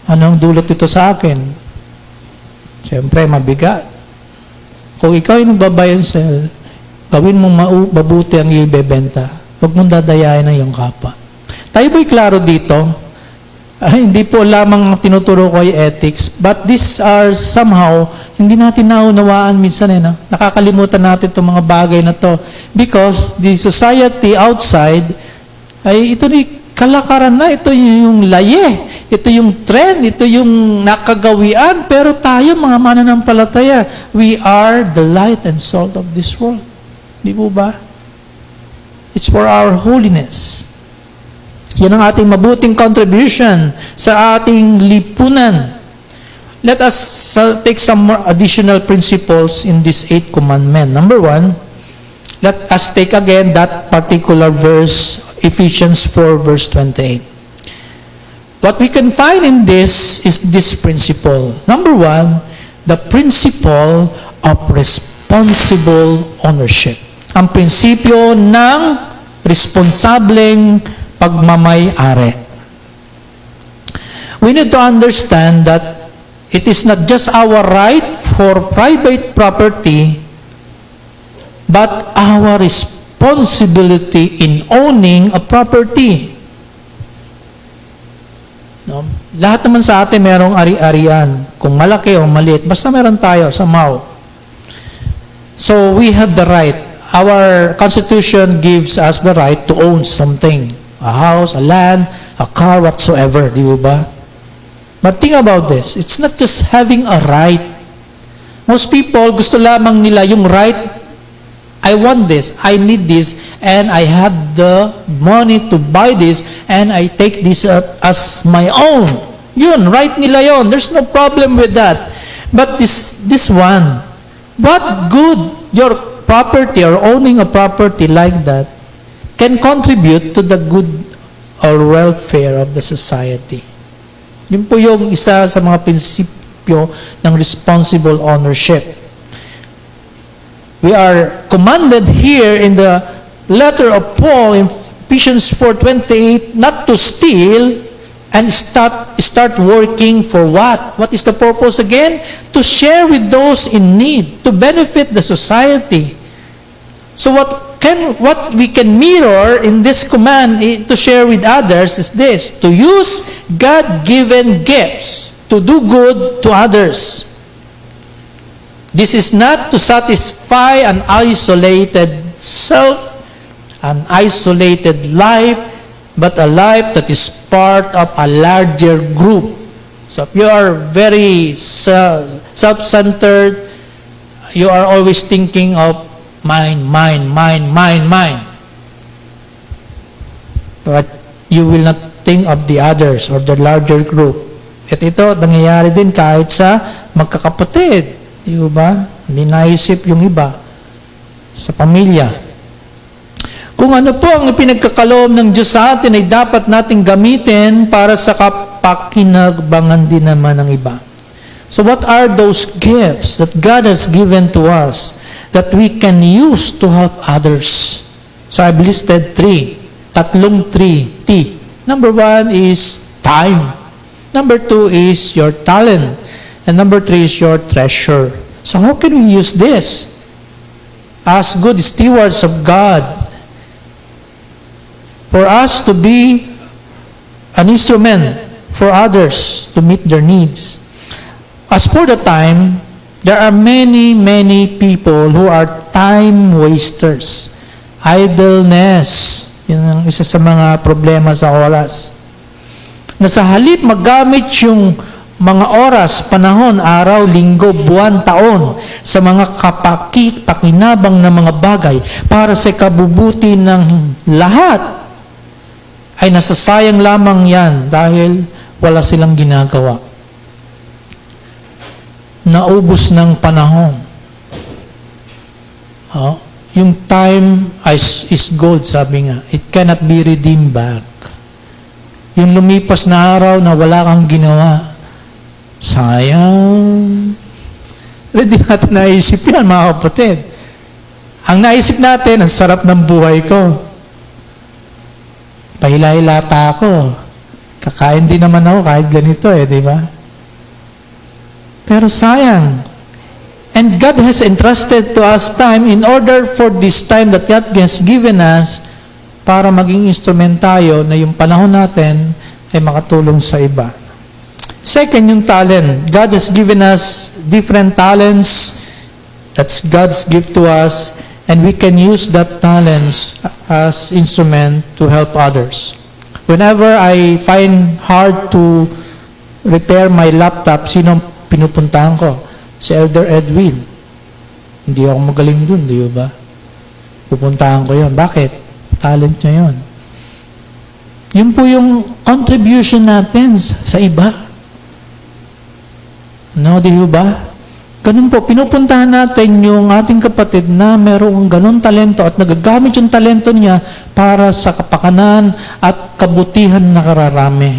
Anong dulot ito sa akin? Siyempre, mabigat. Kung ikaw ay nagbabuy and sell, gawin mong mabuti ang iyong ibebenta. Huwag mong dadayain ang iyong kapwa. Tayo ba'y klaro dito? Hindi po lamang tinuturo ko ay ethics, but these are somehow, hindi natin naunawaan minsan no? Nakakalimutan natin itong mga bagay na to. Because the society outside, ay ito ni kalakaran na, ito yung laye, ito yung trend, ito yung nakagawian, pero tayo mga mananampalataya, we are the light and salt of this world. Di po ba? It's for our holiness. Yan ang ating mabuting contribution sa ating lipunan. Let us take some more additional principles in this 8 commandment. Number 1, let us take again that particular verse, Ephesians 4 verse 28. What we can find in this is this principle. Number 1, the principle of responsible ownership. Ang prinsipyo ng responsableng pagmamay-ari. We need to understand that it is not just our right for private property, but our responsibility in owning a property. No? Lahat naman sa atin merong ari-arian. Kung malaki o maliit, basta meron tayo somehow. So we have the right. Our Constitution gives us the right to own something. A house, a land, a car, whatsoever. Di ba? But think about this. It's not just having a right. Most people, gusto lamang nila yung right. I want this, I need this, and I have the money to buy this, and I take this as my own. Yun, right nila yun. There's no problem with that. But this one, what good your property or owning a property like that can contribute to the good or welfare of the society. Yun po yung isa sa mga prinsipyo ng responsible ownership. We are commanded here in the letter of Paul in Ephesians 4:28 not to steal and start working for what? What is the purpose again? To share with those in need, to benefit the society. So what we can mirror in this command to share with others is this: to use God-given gifts to do good to others. This is not to satisfy an isolated self, an isolated life, but a life that is part of a larger group. So if you are very self-centered, you are always thinking of mine. But you will not think of the others or the larger group. At ito, nangyayari din kahit sa magkakapatid. Di ba? Hindi naisip yung iba sa pamilya. Kung ano po ang pinagkakaloob ng Diyos sa atin ay dapat nating gamitin para sa kapakinabang din naman ng iba. So what are those gifts that God has given to us that we can use to help others? So I've listed 3. Tatlong 3. T. Number 1 is time. Number 2 is your talent. And number 3 is your treasure. So how can we use this? As good stewards of God, for us to be an instrument for others to meet their needs. As for the time, there are many people who are time wasters. Idleness, yun ang isa sa mga problema sa oras. Na sa halip magamit yung mga oras, panahon, araw, linggo, buwan, taon sa mga pakinabang na mga bagay para sa kabubuti ng lahat, ay nasasayang lamang yan dahil wala silang ginagawa. Naubos ng panahon. Yung time is gold, sabi nga. It cannot be redeemed back. Yung lumipas na araw na wala kang ginawa, sayang. Hindi natin naisip yan, mga kapatid. Ang naisip natin, ang sarap ng buhay ko. Pahila-hilata ako. Kakain din naman ako kahit ganito di ba? Pero sayang. And God has entrusted to us time in order for this time that God has given us para maging instrument tayo na yung panahon natin ay makatulong sa iba. Second, yung talent. God has given us different talents. That's God's gift to us, and we can use that talents as instrument to help others. Whenever I find hard to repair my laptop, sino pinupuntahan ko? Si Elder Edwin. Hindi ako magaling dun, di ba? Pupuntahan ko yon. Bakit? Talent niya yon. Yun po yung contribution natin sa iba. No, di ba? Ganun po, pinupuntahan natin yung ating kapatid na merong ganun talento at nagagamit yung talento niya para sa kapakanan at kabutihan na kararami.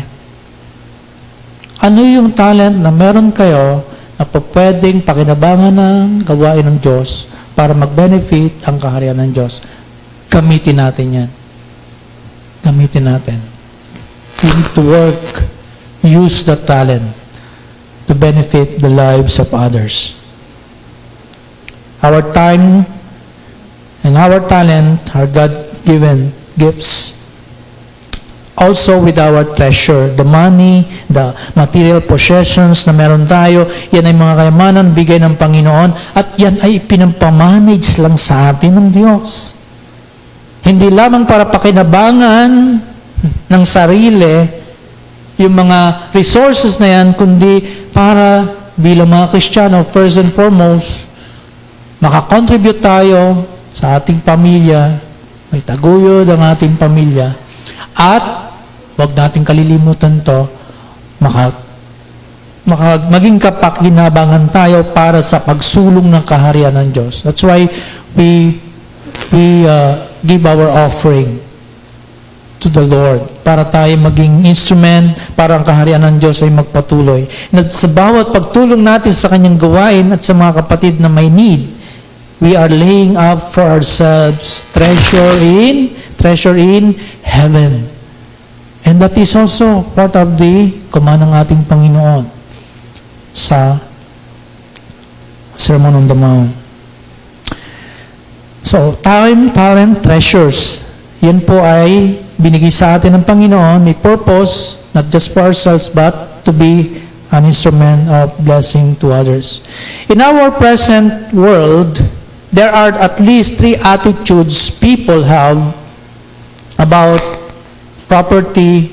Ano yung talent na meron kayo na pwedeng pakinabangan ng gawain ng Diyos para mag-benefit ang kaharian ng Diyos? Gamitin natin yan. Gamitin natin. We need to work, use the talent to benefit the lives of others. Our time and our talent are God-given gifts. Also with our treasure, the money, the material possessions na meron tayo, yan ay mga kayamanan bigay ng Panginoon at yan ay pinampamanage lang sa atin ng Diyos. Hindi lamang para pakinabangan ng sarili yung mga resources na yan, kundi para bilang mga Kristiyano, first and foremost, makakontribute tayo sa ating pamilya, may taguyod ang ating pamilya, at huwag nating kalilimutan to, maging kapakinabangan tayo para sa pagsulong ng kaharian ng Diyos. That's why we give our offering to the Lord para tayo maging instrument para ang kaharian ng Diyos ay magpatuloy. At sa bawat pagtulong natin sa kanyang gawain at sa mga kapatid na may need, we are laying up for ourselves treasure in heaven. And that is also part of the command ng ating Panginoon sa Sermon on the Mount. So, time, talent, treasures. Yan po ay binigay sa atin ng Panginoon, may purpose, not just for ourselves, but to be an instrument of blessing to others. In our present world, there are at least 3 attitudes people have about property,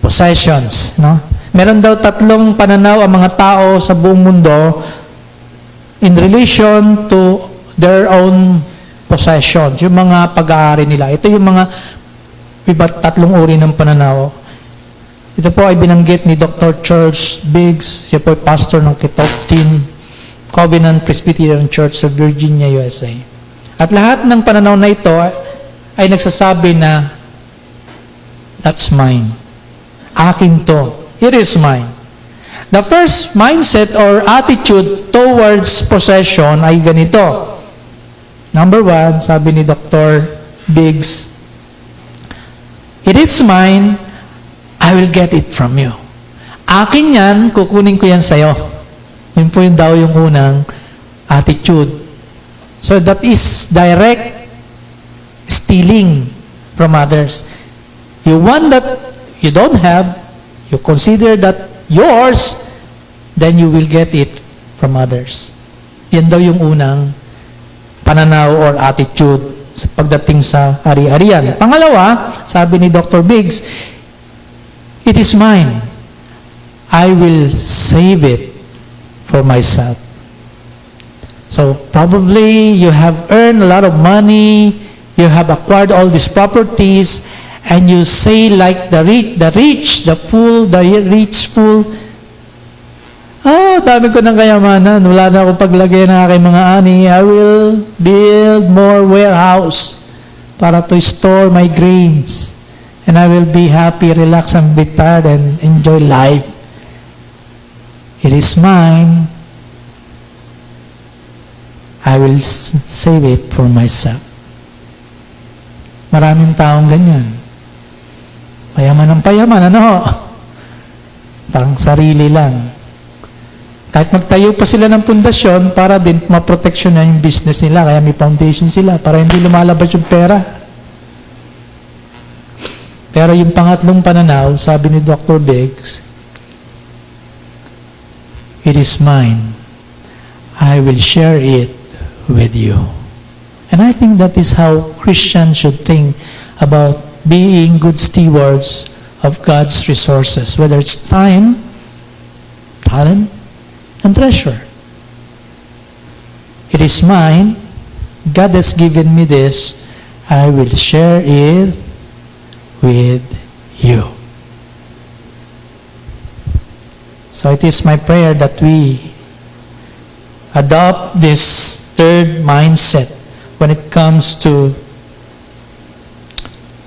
possessions. No? Meron daw 3 pananaw ang mga tao sa buong mundo in relation to their own possessions, yung mga pag-aari nila. Ito yung mga iba't 3 uri ng pananaw. Ito po ay binanggit ni Dr. Charles Biggs, siya po ay pastor ng Kitoktin Covenant Presbyterian Church sa Virginia, USA. At lahat ng pananaw na ito ay nagsasabi na, that's mine. Akin to. It is mine. The first mindset or attitude towards possession ay ganito. Number 1, sabi ni Dr. Biggs, it is mine, I will get it from you. Akin yan, kukunin ko yan sa'yo. Yun po yung daw yung unang attitude. So that is direct stealing from others. You want that you don't have, you consider that yours, then you will get it from others. Yan daw yung unang pananaw or attitude sa pagdating sa ari-arian. Pangalawa, sabi ni Dr. Biggs, it is mine. I will save it for myself. So probably you have earned a lot of money, you have acquired all these properties, and you say like the rich fool, oh, dami ko ng kayamanan, wala na akong paglagay ng aking mga ani, I will build more warehouse para to store my grains, and I will be happy, relax, and retired, and enjoy life. It is mine. I will save it for myself. Maraming taong ganyan. Payaman ng payaman, ano? Pang sarili lang. Kahit magtayo pa sila ng pundasyon para din maproteksyon na yung business nila, kaya may foundation sila para hindi lumalabas yung pera. Pero yung pangatlong pananaw, sabi ni Dr. Biggs, it is mine. I will share it with you. And I think that is how Christians should think about being good stewards of God's resources, whether it's time, talent, and treasure. It is mine. God has given me this. I will share it with you. So it is my prayer that we adopt this third mindset when it comes to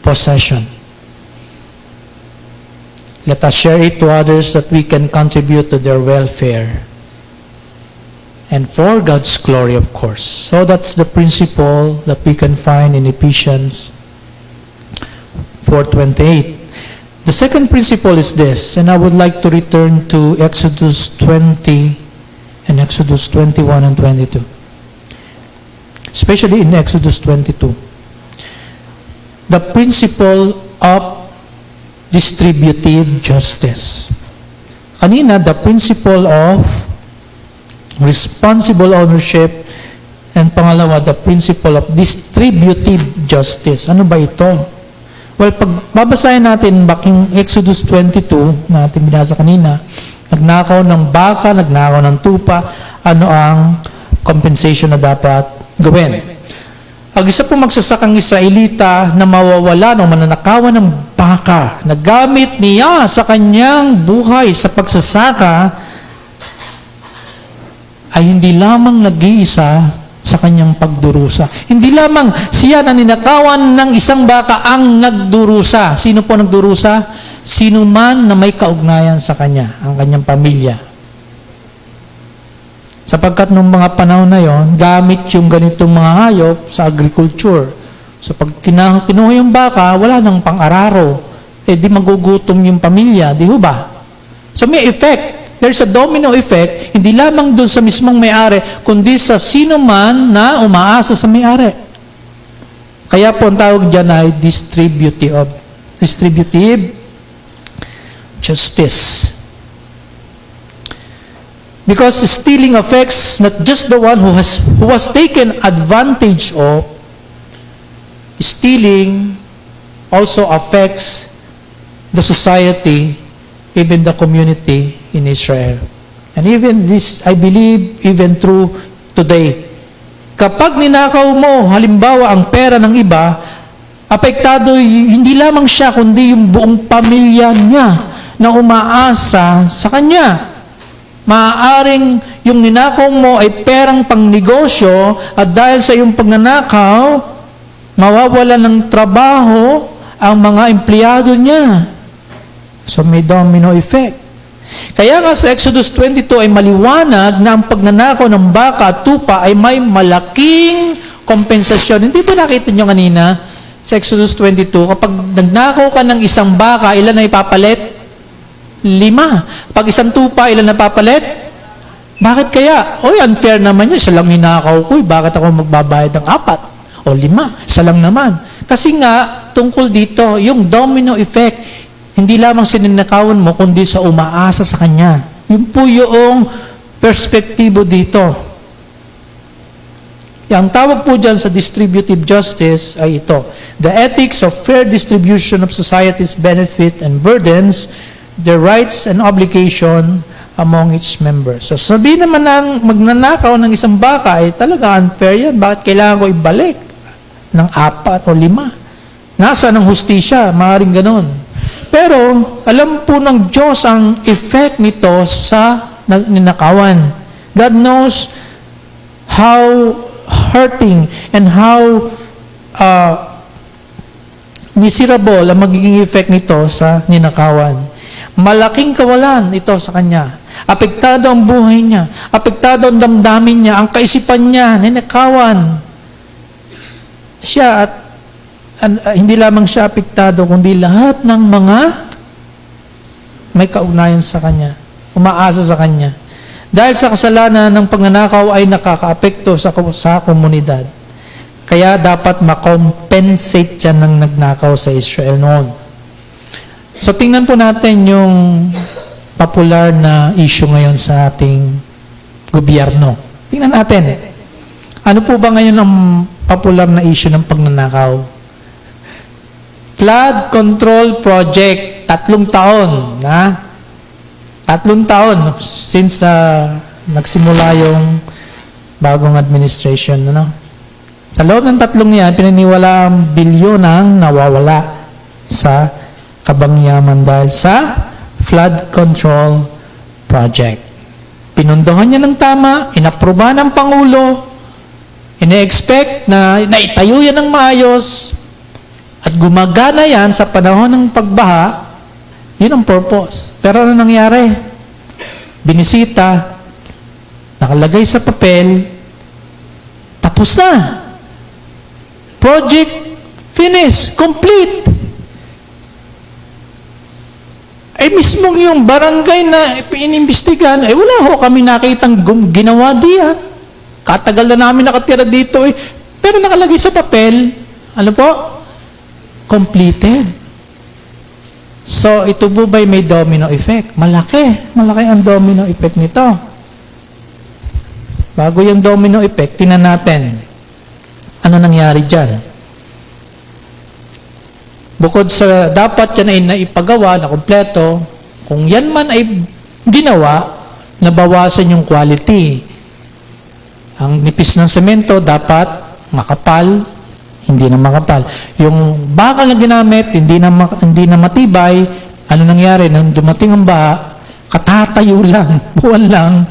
possession. Let us share it to others that we can contribute to their welfare. And for God's glory, of course. So that's the principle that we can find in Ephesians 4:28. The second principle is this, and I would like to return to Exodus 20 and Exodus 21 and 22. Especially in Exodus 22. The principle of distributive justice. Kanina, the principle of responsible ownership, and pangalawa, the principle of distributive justice. Ano ba ito? Well, pag babasahin natin baking Exodus 22 na ating binasa kanina, nagnakaw ng baka, nagnakaw ng tupa, ano ang compensation na dapat gawin? Ang isa pong magsasakang Israelita na mawawala ng mananakawan ng baka, nagamit niya sa kanyang buhay sa pagsasaka, ay hindi lamang nag-iisa sa kanyang pagdurusa. Hindi lamang siya na ninakawan ng isang baka ang nagdurusa. Sino po nagdurusa? Sino man na may kaugnayan sa kanya, ang kanyang pamilya. Sapagkat nung mga panahon na yon, gamit yung ganitong mga hayop sa agriculture. So pag kinuha yung baka, wala nang pang-araro. Eh di magugutom yung pamilya, di ho ba? So may effect. There's a domino effect, hindi lamang doon sa mismong may-ari, kundi sa sino man na umaasa sa may-ari. Kaya po ang tawag dyan ay distributive justice. Because stealing affects not just the one who was taken advantage of, stealing also affects the society, even the community in Israel. And even this, I believe, even true today. Kapag ninakaw mo, halimbawa, ang pera ng iba, apektado hindi lamang siya, kundi yung buong pamilya niya na umaasa sa kanya. Maaaring yung ninakaw mo ay perang pangnegosyo at dahil sa iyong pagnanakaw, mawawala ng trabaho ang mga empleyado niya. So may domino effect. Kaya nga sa Exodus 22 ay maliwanag na ang pagnanakaw ng baka at tupa ay may malaking kompensasyon. Hindi ba nakita nyo kanina sa Exodus 22, kapag nagnakaw ka ng isang baka, ilan na ipapalit? 5. Pag isang tupa, ilan na papalit? Bakit kaya? Oy, unfair naman yun. Isa lang ninakaw ko. Bakit ako magbabayad ng 4 o 5? Isa lang naman. Kasi nga, tungkol dito, yung domino effect, hindi lamang sininakawan mo, kundi sa umaasa sa kanya. Yun po yung perspektibo dito. Ang tawag po dyan sa distributive justice ay ito. The ethics of fair distribution of society's benefit and burdens, the rights and obligation among its members. So sabihin naman ng magnanakaw ng isang baka ay talaga unfair yan. Bakit kailangan ko ibalik ng 4 o 5? Nasa ng hustisya? Maaaring ganon. Pero, alam po ng Diyos ang effect nito sa ninakawan. God knows how hurting and how miserable ang magiging effect nito sa ninakawan. Malaking kawalan ito sa kanya. Apektado ang buhay niya. Apektado ang damdamin niya, ang kaisipan niya, ninakawan. Siya at hindi lamang siya apektado, kundi lahat ng mga may kaugnayan sa kanya, umaasa sa kanya. Dahil sa kasalanan ng pagnanakaw ay nakakaapekto sa komunidad. Kaya dapat makompensate siya ng nagnakaw sa Israel noon. So tingnan po natin yung popular na issue ngayon sa ating gobyerno. Tingnan natin. Ano po ba ngayon ang popular na issue ng pagnanakaw? Flood Control Project, 3 taon. 3 taon since nagsimula yung bagong administration. Sa loob ng 3 yan, pinaniwala ang bilyon ang nawawala sa kabangyaman dahil sa flood control project. Pinundohan niya ng tama, inaproba ng Pangulo, ine-expect na naitayo yan ng maayos, at gumagana yan sa panahon ng pagbaha. Yun ang purpose. Pero ano nangyari? Binisita, nakalagay sa papel, tapos na. Project finish, complete. Mismong yung barangay na inimbestigahan, wala ho kami nakitang ginawa diyan. Katagal na namin nakatira dito Pero nakalagay sa papel, ano po? Completed. So, ito po ba'y may domino effect? Malaki. Malaki ang domino effect nito. Bago yung domino effect, tingnan natin. Ano nangyari dyan? Bukod sa dapat yan ay naipagawa na kumpleto, kung yan man ay ginawa, nabawasan yung quality. Ang nipis ng semento dapat makapal, hindi na makapal. Yung bakal na ginamit, hindi na matibay. Ano nangyari? Nang dumating ang baha, katatayo lang, buwan lang,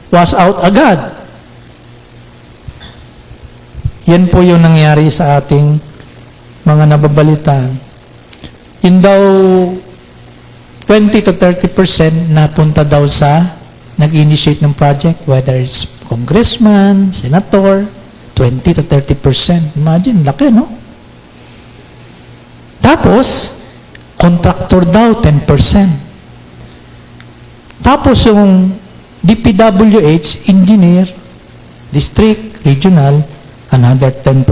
was out agad. Yan po yung nangyari sa ating mga nababalitaan. Yun daw, 20 to 30% napunta daw sa nag-initiate ng project, whether it's congressman, senator, 20 to 30%. Imagine, laki, no? Tapos, contractor daw, 10%. Tapos yung DPWH, engineer, district, regional, another 10%.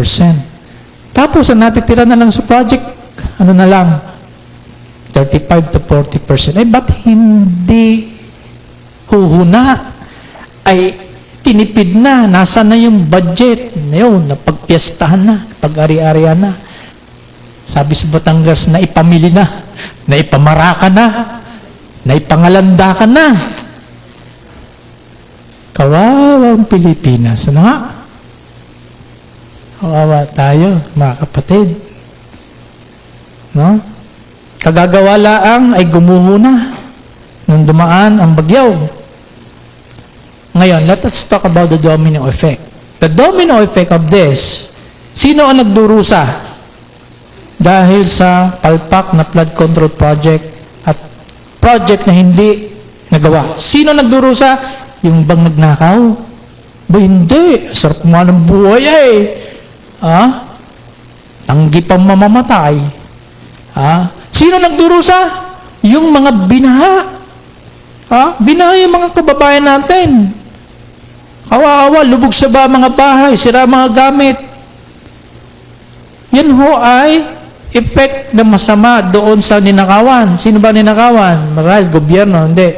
Tapos, ang natitira na lang sa project, ano na lang, 35 to 40%. Ba't hindi huhuna? Tinipid na, nasa na yung budget, napagpiestahan na, pag-ari-arian na. Sabi sa Batangas, naipamili na, naipamaraka na, naipangalanda ka na. Kawawang Pilipinas, ano nga? Kawawa tayo, mga kapatid. No? Kagagawa laang ay gumuho na nung dumaan ang bagyaw. Ngayon, let us talk about the domino effect. The domino effect of this, sino ang nagdurusa dahil sa palpak na flood control project at project na hindi nagawa? Sino nagdurusa? Yung bang nagnakaw? Hindi. Sarap mo ng buhay Tanggi pang mamamatay. Sino nagdurusa? Yung mga binaha. Binaha yung mga kababayan natin. Kawawa, lubog sa mga bahay, sira mga gamit. Yan ho ay effect na masama doon sa ninakawan. Sino ba ninakawan? Marahil, gobyerno, hindi.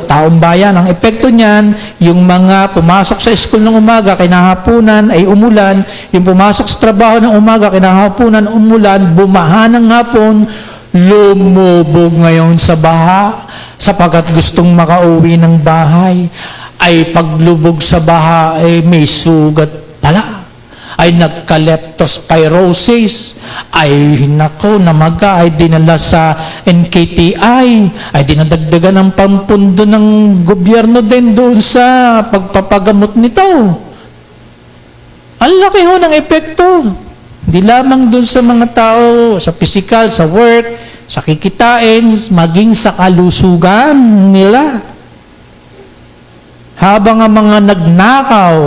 Taong bayan. Ang epekto niyan, yung mga pumasok sa school ng umaga, kinahapunan ay umulan. Yung pumasok sa trabaho ng umaga, kinahapunan, umulan, bumaha ng hapon, lumubog ngayon sa baha, sapagkat gustong makauwi ng bahay. Ay paglubog sa baha, ay may sugat pala. Ay nagka-leptospirosis, ay namaga, ay dinala sa NKTI, ay dinadagdagan ng pampundo ng gobyerno din doon sa pagpapagamot nito. Ang laki ho ng epekto. Hindi lamang doon sa mga tao, sa physical, sa work, sa kikitain, maging sa kalusugan nila. Habang ang mga nagnakaw,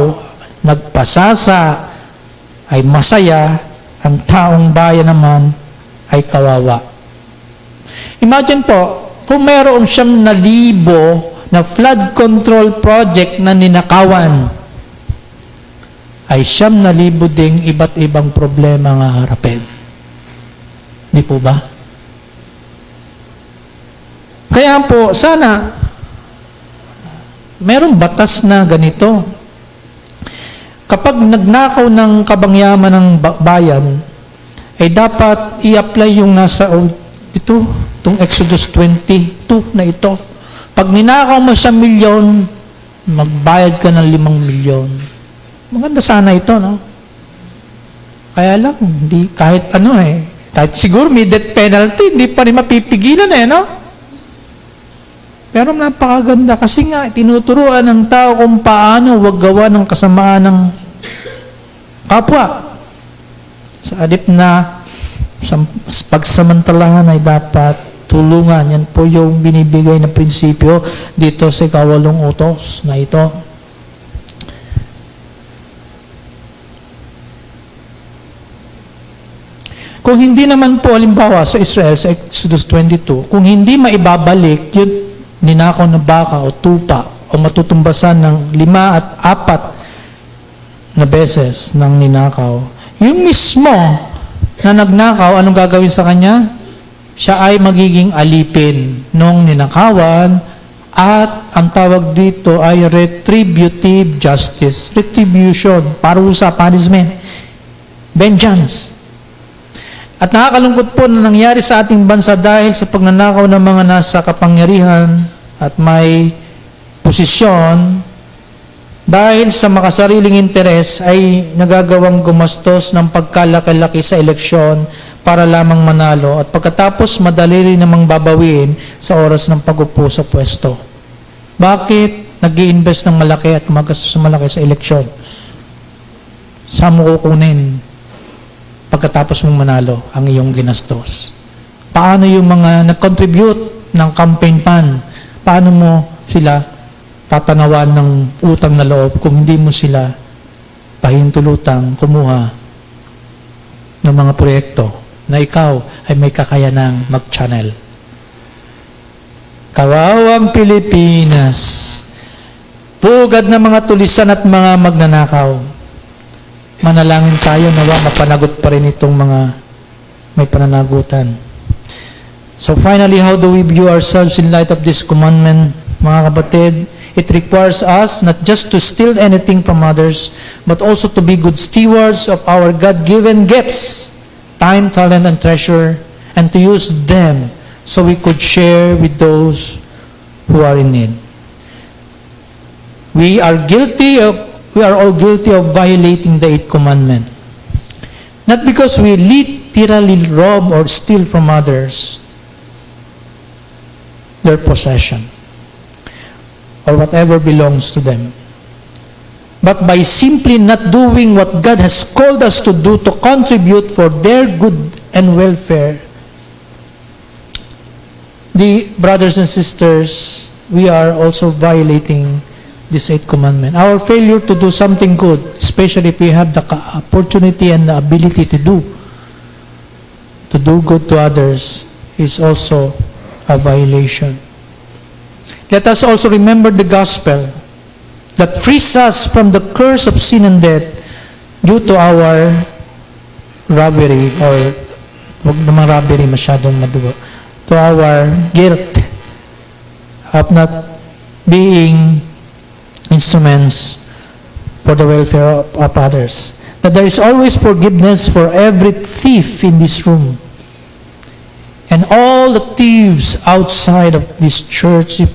nagpasasa, ay masaya, ang taong bayan naman ay kawawa. Imagine po, kung mayroon 9,000 na flood control project na ninakawan, ay 9,000 ding iba't ibang problema nga harapin. Di po ba? Kaya po, sana, merong batas na ganito. Kapag nagnakaw ng kabangyaman ng bayan, ay dapat i-apply yung nasa itong Exodus 22 na ito. Pag ninakaw mo 1 milyon, magbayad ka ng 5 milyon. Maganda sana ito, no? Kaya lang, hindi, kahit siguro may death penalty, hindi pa rin mapipigilan no? Pero napakaganda kasi nga, tinuturuan ng tao kung paano wag gawa ng kasamaan ng kapwa. Sa halip na pagsamantalahan ay dapat tulungan. Yan po yung binibigay na prinsipyo dito sa 8 utos na ito. Kung hindi naman po, halimbawa sa Israel, sa Exodus 22, kung hindi maibabalik yung ninakaw na baka o tupa o matutumbasan ng 5 at 4 na beses ng ninakaw, yung mismo na nagnakaw, anong gagawin sa kanya? Siya ay magiging alipin nung ninakawan at ang tawag dito ay retributive justice. Retribution, parusa, punishment, vengeance. At nakakalungkot po na nangyari sa ating bansa dahil sa pagnanakaw ng mga nasa kapangyarihan at may posisyon, dahil sa makasariling interes ay nagagawang gumastos ng pagkalaki-laki sa eleksyon para lamang manalo at pagkatapos madali rin namang babawiin sa oras ng pag-upo sa pwesto. Bakit nag-i-invest ng malaki at gumagastos ng malaki sa eleksyon? Saan mo kukunin pagkatapos mong manalo ang iyong ginastos? Paano yung mga nag-contribute ng campaign fund? Paano mo sila tatanawan ng utang na loob kung hindi mo sila pahintulutang kumuha ng mga proyekto na ikaw ay may kakayanang mag-channel? Kawawang Pilipinas, pugad na mga tulisan at mga magnanakaw. Manalangin tayo nawa mapanagot pa rin itong mga may pananagutan. So finally, how do we view ourselves in light of this commandment, mga kapatid? It requires us not just to steal anything from others, but also to be good stewards of our God-given gifts, time, talent, and treasure, and to use them so we could share with those who are in need. We are all guilty of violating the 8th commandment. Not because we literally rob or steal from others their possession or whatever belongs to them, but by simply not doing what God has called us to do to contribute for their good and welfare. The brothers and sisters, we are also violating this 8th commandment. Our failure to do something good, especially if we have the opportunity and the ability to do good to others, is also a violation. Let us also remember the gospel that frees us from the curse of sin and death due to our robbery, or wag naman robbery masyadong madugo, to our guilt of not being instruments for the welfare of others. That there is always forgiveness for every thief in this room. And all the thieves outside of this church, if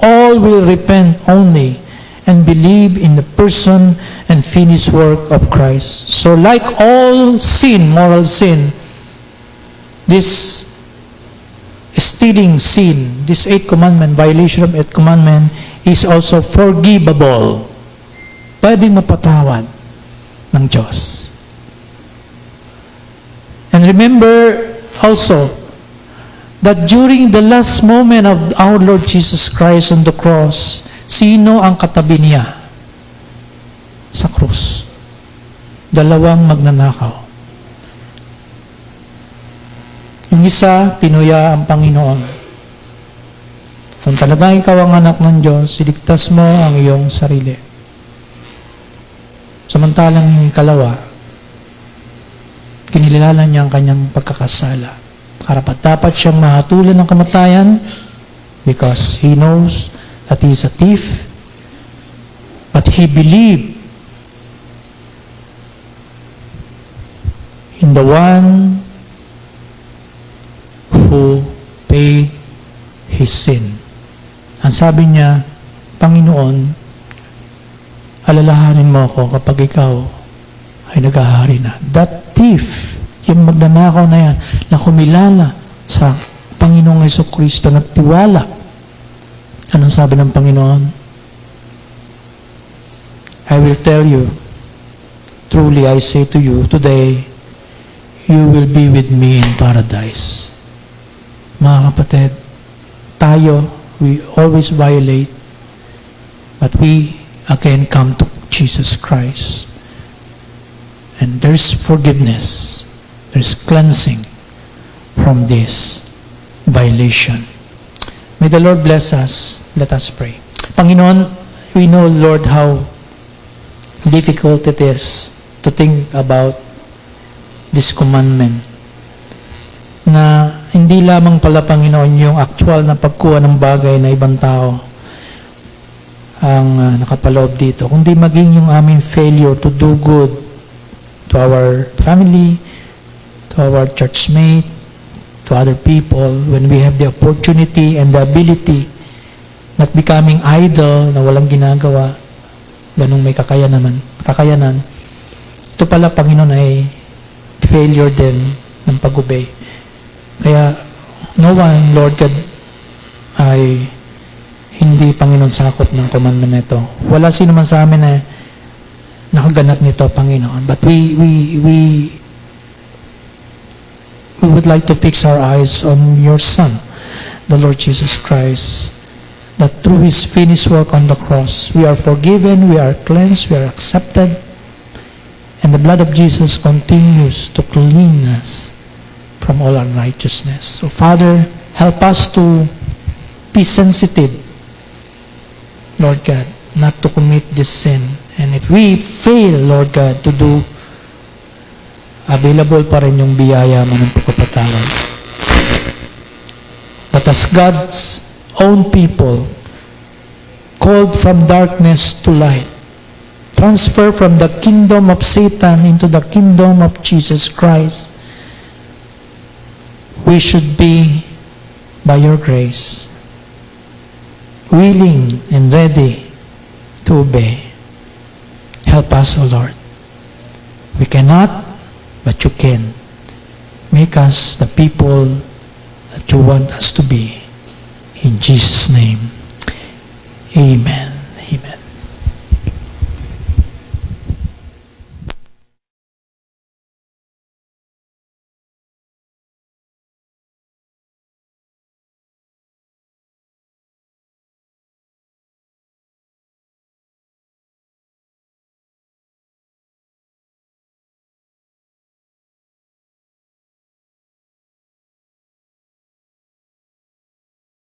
all will repent only and believe in the person and finished work of Christ. So like all sin, moral sin, this stealing sin, this 8th commandment, violation of 8th commandment, is also forgivable. Pwedeng mapatawad ng Diyos. And remember also that during the last moment of our Lord Jesus Christ on the cross, sino ang katabi niya sa krus? 2 magnanakaw. Yung isa, tinuya ang Panginoon. Kung talagang ikaw ang anak ng Diyos, iligtas mo ang iyong sarili. Samantalang yung ikalawa, kinilala niya ang kanyang pagkakasala. Karapat-dapat siyang mahatulan ng kamatayan, because he knows that he is a thief, but he believed in the one who paid his sin. Ang sabi niya, Panginoon, alalahanin mo ako kapag ikaw ay naghahari na. That thief, yung magnanakaw na yan, na kumilala sa Panginoong Jesucristo, nagtiwala. Anong sabi ng Panginoon? I will tell you, truly I say to you, today, you will be with me in paradise. Mga kapatid, tayo, we always violate, but we again come to Jesus Christ. And there's forgiveness, there's cleansing from this violation. May the Lord bless us. Let us pray. Panginoon, we know, Lord, how difficult it is to think about this commandment, na hindi lamang pala, Panginoon, yung actual na pagkuha ng bagay na ibang tao ang nakapaloob dito, kundi maging yung aming failure to do good to our family, to our churchmate, to other people, when we have the opportunity and the ability, not becoming idle na walang ginagawa, ganung may kakayanan. Ito pala, Panginoon, ay failure din ng pag-obey. Kaya, no one, Lord God, ay hindi, Panginoon, sakop ng commandment nito. Wala sino man sa amin na nakaganap nito, Panginoon. But we would like to fix our eyes on your Son, the Lord Jesus Christ, that through His finished work on the cross, we are forgiven, we are cleansed, we are accepted, and the blood of Jesus continues to clean us from all unrighteousness. So, Father, help us to be sensitive, Lord God, not to commit this sin. And if we fail, Lord God, to do, available pa rin yung biyaya mo ng pagpapatawad. But as God's own people, called from darkness to light, transfer from the kingdom of Satan into the kingdom of Jesus Christ, we should be, by your grace, willing and ready to obey. Help us, O Lord. We cannot, but you can. Make us the people that you want us to be. In Jesus' name, amen.